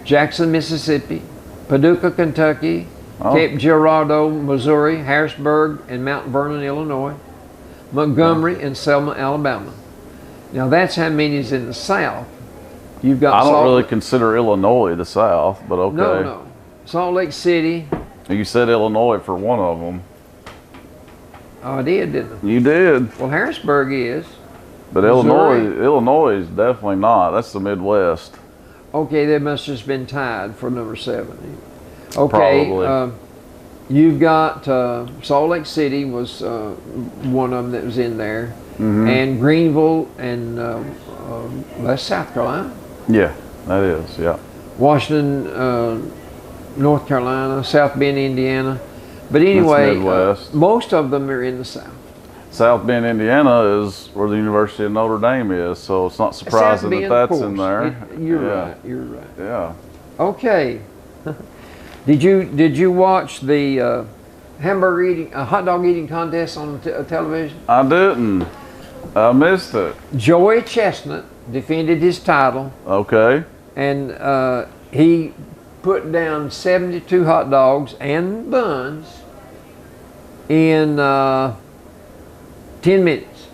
Jackson, Mississippi, Paducah, Kentucky, Cape Girardeau, Missouri, Harrisburg and Mount Vernon, Illinois, Montgomery and Selma, Alabama. Now that's how many is in the South. You've got I don't really consider Illinois the South, but okay. No. Salt Lake City. You said Illinois for one of them. Oh, I did, didn't I? You did. Well, Harrisburg is. But Illinois is definitely not. That's the Midwest. Okay, they must have just been tied for number 7. Okay, Probably. you've got Salt Lake City was one of them that was in there, and Greenville, and that's South Carolina. Yeah, that is, yeah. Washington, North Carolina, South Bend, Indiana. But anyway, most of them are in the South. South Bend, Indiana is where the University of Notre Dame is, so it's not surprising Bend, that that's in there. You're right. You're right. Yeah. Okay. Did you watch the hot dog eating contest on television? I didn't. I missed it. Joey Chestnut defended his title. Okay. And he put down 72 hot dogs and buns in 10 minutes.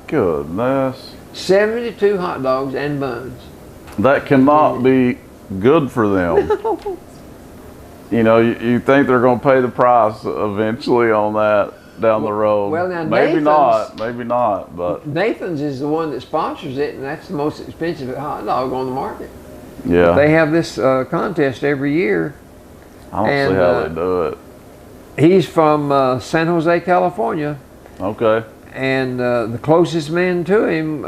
Goodness. 72 hot dogs and buns. That cannot be good for them. You know, you think they're going to pay the price eventually on that down the road. Well, now maybe not, but Nathan's is the one that sponsors it, and that's the most expensive hot dog on the market. yeah, They have this contest every year. I don't see how they do it. He's from San Jose, California, Okay. and the closest man to him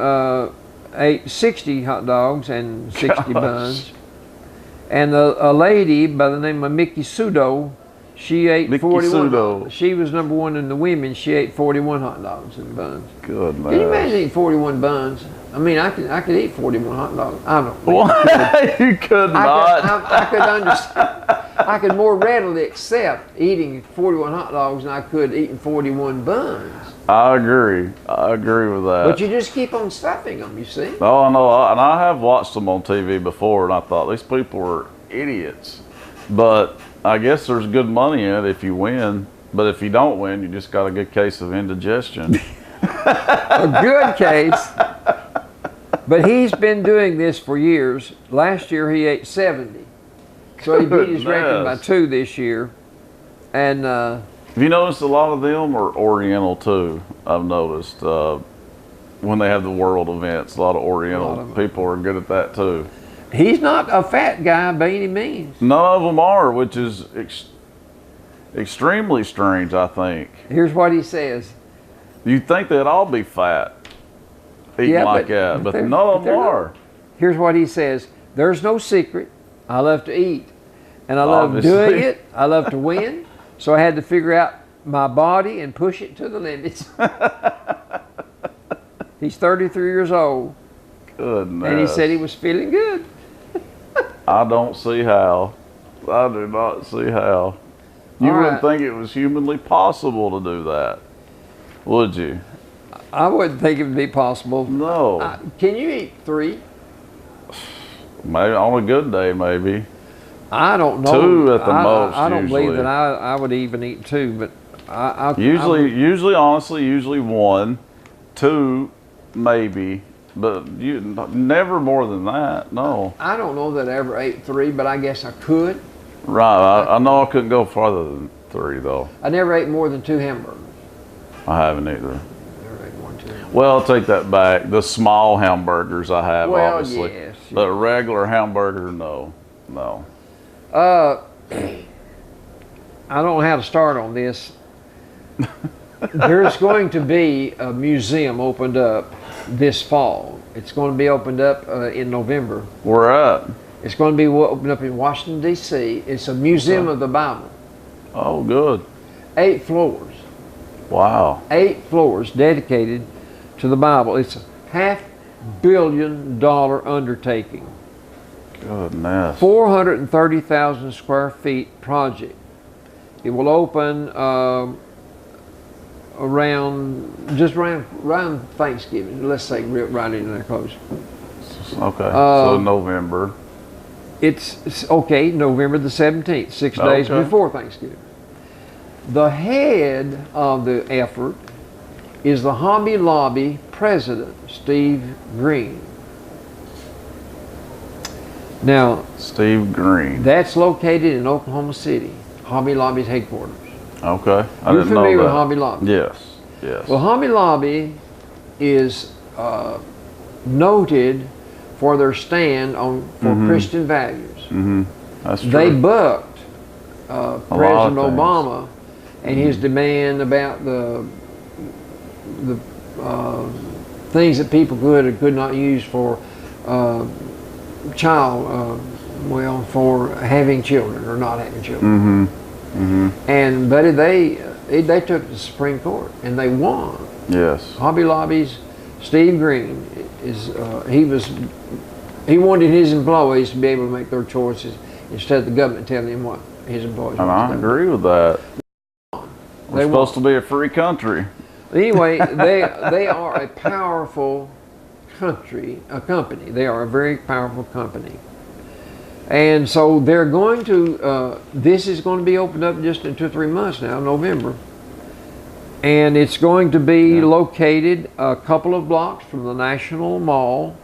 ate 60 hot dogs and 60 buns. And a lady by the name of Mickey Sudo, she ate 41. She was number 1 in the women. She ate 41 hot dogs and buns. Good man. Can you imagine eating 41 buns? I mean, I could eat 41 hot dogs. I don't know. What? You could not. I could understand. I could more readily accept eating 41 hot dogs than I could eating 41 buns. I agree. I agree with that. But you just keep on stuffing them, you see. Oh, I know. And I have watched them on TV before, and I thought these people were idiots. But I guess there's good money in it if you win. But if you don't win, you just got a good case of indigestion. A good case. But he's been doing this for years. Last year he ate 70. So he beat his record by 2 this year. And have you noticed a lot of them are Oriental too? I've noticed when they have the world events, a lot of Oriental people are good at that too. He's not a fat guy by any means. None of them are, which is extremely strange, I think. Here's what he says. You'd think they'd all be fat, eating like that, but none of them are. Here's what he says. There's no secret. I love to eat, and I love doing it. I love to win, so I had to figure out my body and push it to the limits. He's 33 years old. Goodness. And he said he was feeling good. I don't see how. I do not see how. You wouldn't think it was humanly possible to do that, would you? I wouldn't think it would be possible. No. Can you eat 3? Maybe on a good day, maybe. I don't know. 2 at the most. I don't usually. believe that I would even eat 2, but usually, honestly, 1, 2, maybe, but never more than that. No. I don't know that I ever ate 3, but I guess I could. Right. I know I couldn't go farther than 3 though. I never ate more than 2 hamburgers. I haven't either. Never ate more than 2 hamburgers. Well, I'll take that back. The small hamburgers I have, Well, obviously. yes. But a regular hamburger, no. I don't know how to start on this. There's going to be a museum opened up this fall. It's going to be opened up in November. Where at? It's going to be opened up in Washington, D.C. It's a museum of the Bible. Oh, good. 8 floors. Wow. 8 floors dedicated to the Bible. It's a $500 million undertaking. Goodness. 430,000 square feet project. It will open around Thanksgiving. Let's say right in there close. Okay. So November. It's okay. November the 17th, 6 days before Thanksgiving. The head of the effort is the Hobby Lobby president, Steve Green. Now, Steve Green. That's located in Oklahoma City, Hobby Lobby's headquarters. Okay. You're familiar with Hobby Lobby? Yes. Yes. Well, Hobby Lobby is noted for their stand for Christian values. That's true. They bucked President Obama and his demand about the things that people could or could not use for for having children or not having children. And buddy, they took it to the Supreme Court and they won. Yes. Hobby Lobby's Steve Green is he wanted his employees to be able to make their choices instead of the government telling him what his employees. And I agree with that. We're supposed to be a free country. Anyway, they are a powerful company. They are a very powerful company. And so they're going to, this is going to be opened up just in 2 or 3 months now, November. And it's going to be located a couple of blocks from the National Mall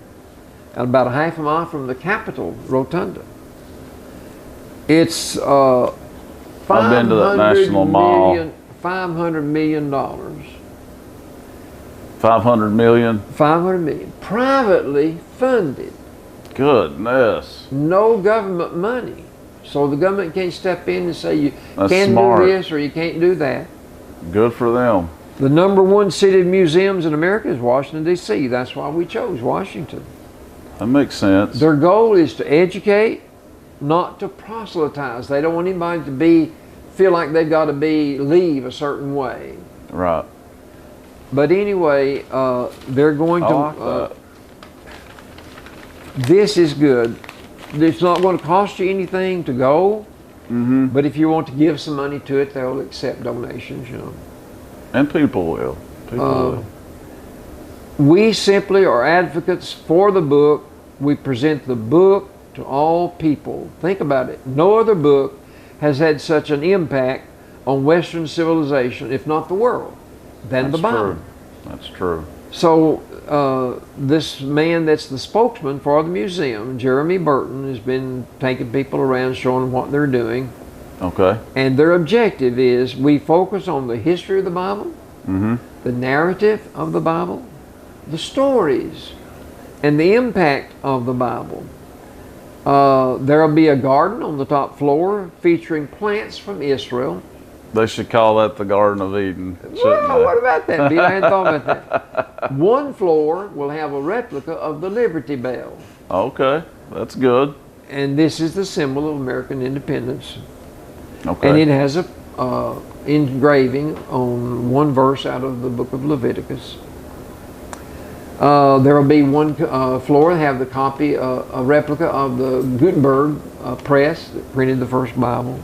and about a half a mile from the Capitol Rotunda. It's I've been to that National Mall. $500 million. 500 million? 500 million. Privately funded. Goodness. No government money. So the government can't step in and say you That's can smart. do this or you can't do that. Good for them. The #1 city of museums in America is Washington, D.C. That's why we chose Washington. That makes sense. Their goal is to educate, not to proselytize. They don't want anybody to feel like they've got to leave a certain way. Right. But anyway, they're going to. I like that. This is good. It's not going to cost you anything to go, but if you want to give some money to it, they'll accept donations. You know. And people will. People will. We simply are advocates for the book. We present the book to all people. Think about it. No other book has had such an impact on Western civilization, if not the world, than the Bible. True. That's true. So this man that's the spokesman for the museum, Jeremy Burton, has been taking people around showing them what they're doing. Okay. And their objective is we focus on the history of the Bible, the narrative of the Bible, the stories, and the impact of the Bible. There will be a garden on the top floor featuring plants from Israel. They should call that the Garden of Eden, shouldn't Well, they? what about that, Bill? I hadn't thought about that. One floor will have a replica of the Liberty Bell. Okay, that's good. And this is the symbol of American independence. Okay. And it has a engraving on one verse out of the book of Leviticus. There will be one floor have the copy, a replica of the Gutenberg press that printed the first Bible.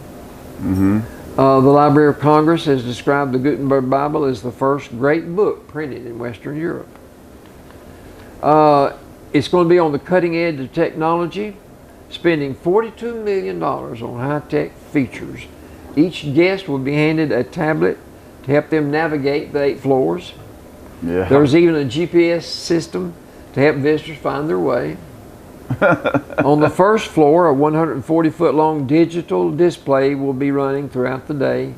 The Library of Congress has described the Gutenberg Bible as the first great book printed in Western Europe. It's going to be on the cutting edge of technology, spending $42 million on high-tech features. Each guest will be handed a tablet to help them navigate the 8 floors. Yeah. There's even a GPS system to help visitors find their way. On the first floor, a 140-foot long digital display will be running throughout the day.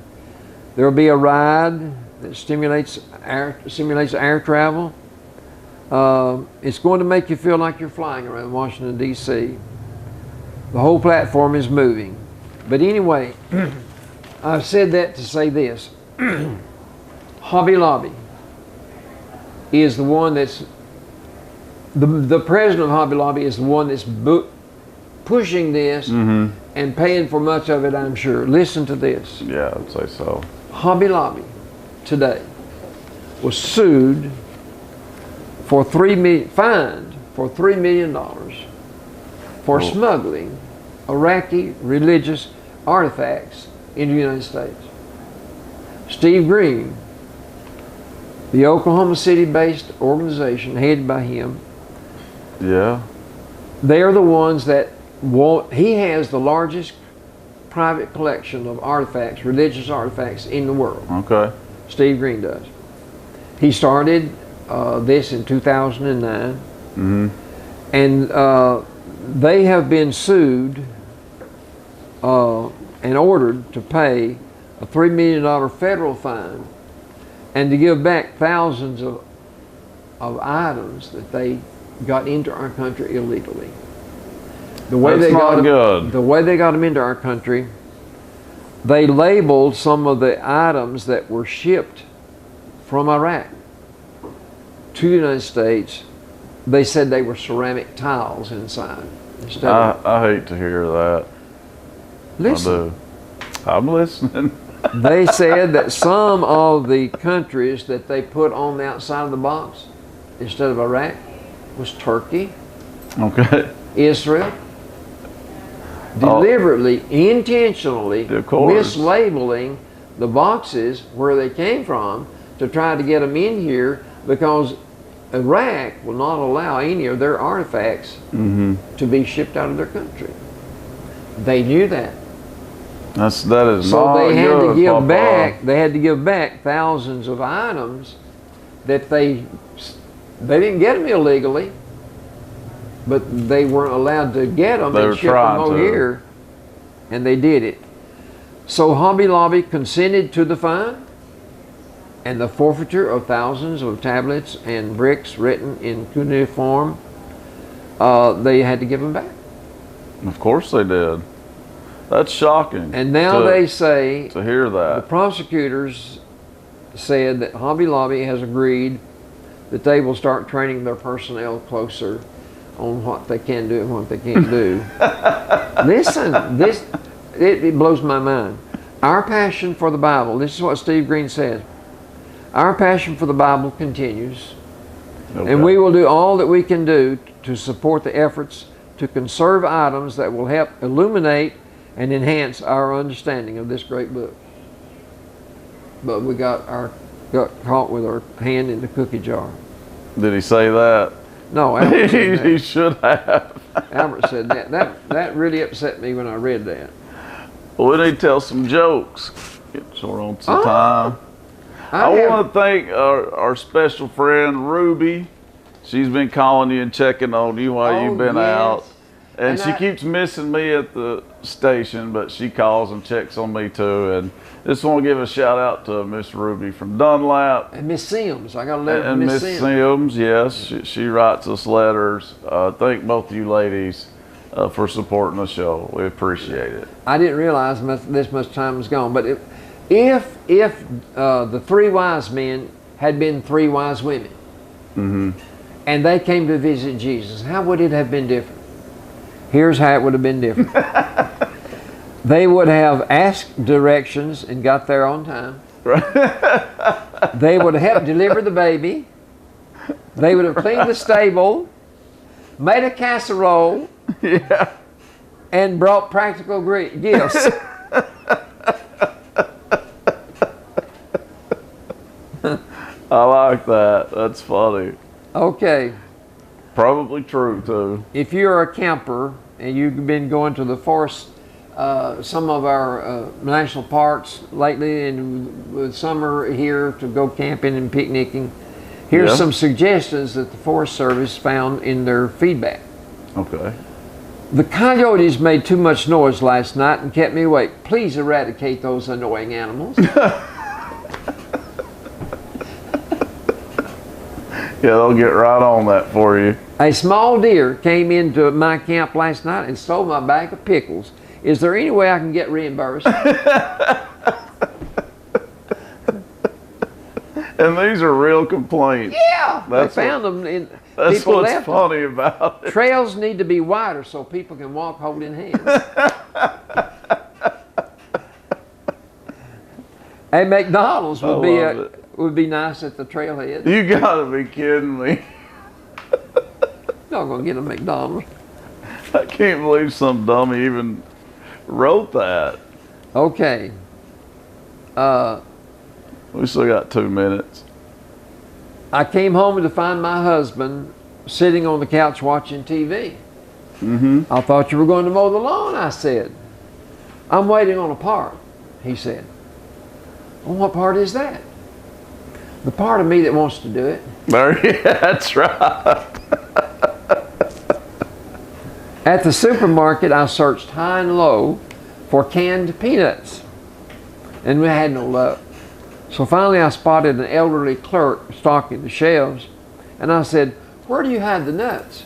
There will be a ride that simulates air travel. It's going to make you feel like you're flying around Washington, D.C. The whole platform is moving. But anyway, I've said that to say this. Hobby Lobby is the one that's the president of Hobby Lobby is the one that's pushing this and paying for much of it, I'm sure. Listen to this. Yeah, I'd say so. Hobby Lobby today was sued for fined for $3 million for smuggling Iraqi religious artifacts into the United States. Steve Green, the Oklahoma City-based organization headed by him, Yeah. they are the ones that he has the largest private collection of artifacts, religious artifacts in the world. Okay. Steve Green does. He started this in 2009, and they have been sued and ordered to pay a $3 million federal fine and to give back thousands of items that they got into our country illegally. The way That's they got not them, good. The way they got them into our country, they labeled some of the items that were shipped from Iraq to the United States. They said they were ceramic tiles inside. Instead of, I hate to hear that. listen, I do. I'm listening. they said that some of the countries that they put on the outside of the box instead of Iraq was Turkey, Okay. Israel, deliberately, intentionally Of course. mislabeling the boxes where they came from to try to get them in here, because Iraq will not allow any of their artifacts to be shipped out of their country. They knew that. That is So not they had good, to give Papa. back. They had to give back thousands of items that they didn't get them illegally, but they weren't allowed to get them They were and ship them trying over to. here, and they did it. So Hobby Lobby consented to the fine and the forfeiture of thousands of tablets and bricks written in cuneiform. They had to give them back. Of course they did. That's shocking. And now they say to hear the that. prosecutors said that Hobby Lobby has agreed that they will start training their personnel closer on what they can do and what they can't do. Listen, it blows my mind. Our passion for the Bible, this is what Steve Green says, our passion for the Bible continues, Okay. and we will do all that we can do to support the efforts to conserve items that will help illuminate and enhance our understanding of this great book. But we got caught with our hand in the cookie jar. Did he say that? No, Albert said He that. should have. Albert said that. That really upset me when I read that. Well, we need to tell some jokes. Get short on some time. I want to thank our special friend Ruby. She's been calling you and checking on you while you've been out. And she keeps missing me at the station, but she calls and checks on me too. And just want to give a shout out to Miss Ruby from Dunlap. And Miss Sims. I got a letter from And Miss Miss Sims. Sims, yes. She writes us letters. Thank both of you ladies for supporting the show. We appreciate it. I didn't realize this much time was gone. But if the three wise men had been three wise women, and they came to visit Jesus, how would it have been different? Here's how it would have been different. They would have asked directions and got there on time. They would have helped deliver the baby. They would have cleaned the stable, made a casserole, and brought practical gifts. I like that. That's funny. Okay. Probably true too. If you're a camper and you've been going to the forest, some of our national parks lately, and with summer here to go camping and picnicking, here's some suggestions that the Forest Service found in their feedback. Okay. The coyotes made too much noise last night and kept me awake. Please eradicate those annoying animals. Yeah, they'll get right on that for you. A small deer came into my camp last night and stole my bag of pickles. Is there any way I can get reimbursed? And these are real complaints. Yeah, they found them. That's what's funny about it. Trails need to be wider so people can walk holding hands. A McDonald's would be nice at the trailhead. You gotta be kidding me. Not gonna get a McDonald's. I can't believe some dummy even wrote that. Okay. We still got 2 minutes. I came home to find my husband sitting on the couch watching TV. I thought you were going to mow the lawn, I said. I'm waiting on a part, he said. Well, what part is that? The part of me that wants to do it. That's right. At the supermarket, I searched high and low for canned peanuts, and we had no luck. So finally I spotted an elderly clerk stocking the shelves, and I said, "Where do you hide the nuts?"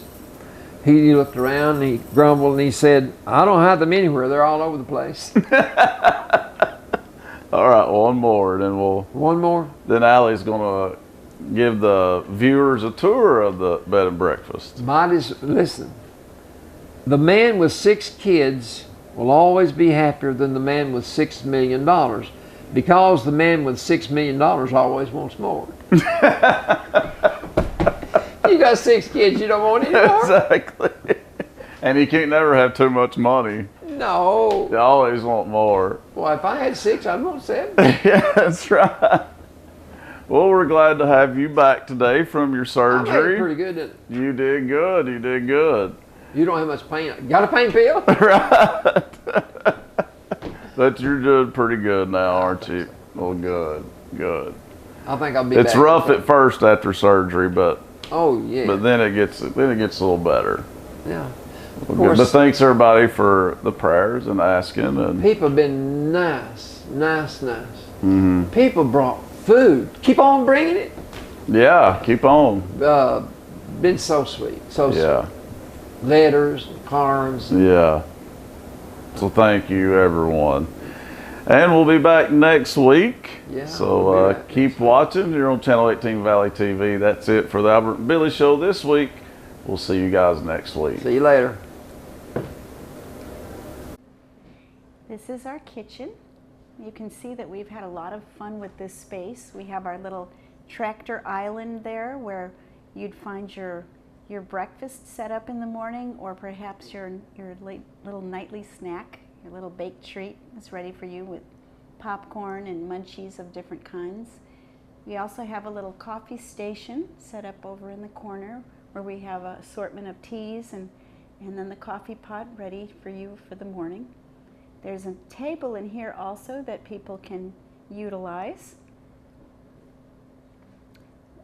He looked around and he grumbled and he said, "I don't hide them anywhere. They're all over the place." All right, one more, then One more? Then Allie's gonna give the viewers a tour of the bed and breakfast. Listen, the man with 6 kids will always be happier than the man with $6 million, because the man with $6 million always wants more. You got 6 kids, you don't want any more? Exactly. And you can't never have too much money. No. You always want more. Well, if I had 6, I'd want 7. Yeah, that's right. Well, we're glad to have you back today from your surgery. I made it pretty good, didn't it? You did good. You did good. You don't have much pain. Got a pain pill? Right. But you're doing pretty good now, aren't you? Well, good. Good. I think I'll be back. It's rough at first after surgery, but yeah. But then it gets a little better. Yeah. Of course, but thanks everybody for the prayers and asking. And people have been nice. People brought food. Keep on bringing it. Yeah, keep on. Been so sweet. So yeah. sweet. Letters, cards. Yeah. So thank you, everyone. And we'll be back next week. Yeah, so keep watching. You're on Channel 18 Valley TV. That's it for the Albert and Billy Show this week. We'll see you guys next week. See you later. This is our kitchen. You can see that we've had a lot of fun with this space. We have our little tractor island there where you'd find your breakfast set up in the morning, or perhaps your little nightly snack, your little baked treat is ready for you with popcorn and munchies of different kinds. We also have a little coffee station set up over in the corner where we have an assortment of teas and then the coffee pot ready for you for the morning. There's a table in here also that people can utilize.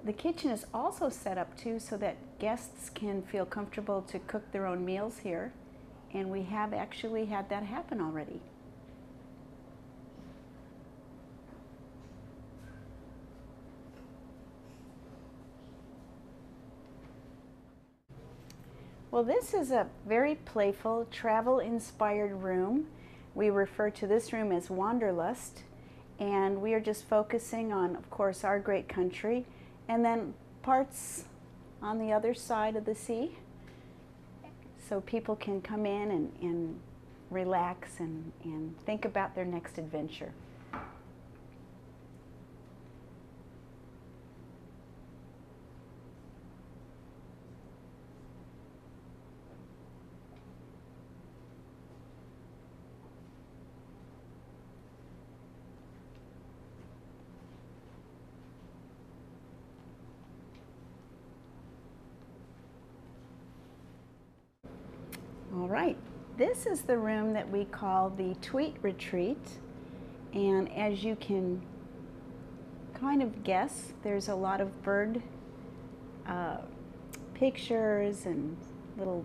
The kitchen is also set up too so that guests can feel comfortable to cook their own meals here, and we have actually had that happen already. Well, this is a very playful, travel-inspired room. We refer to this room as Wanderlust, and we are just focusing on, of course, our great country, and then parts on the other side of the sea, so people can come in and relax and think about their next adventure. All right, this is the room that we call the Tweet Retreat, and as you can kind of guess, there's a lot of bird pictures and little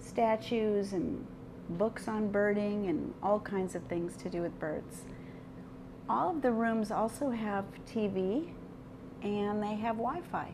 statues and books on birding and all kinds of things to do with birds. All of the rooms also have TV and they have Wi-Fi.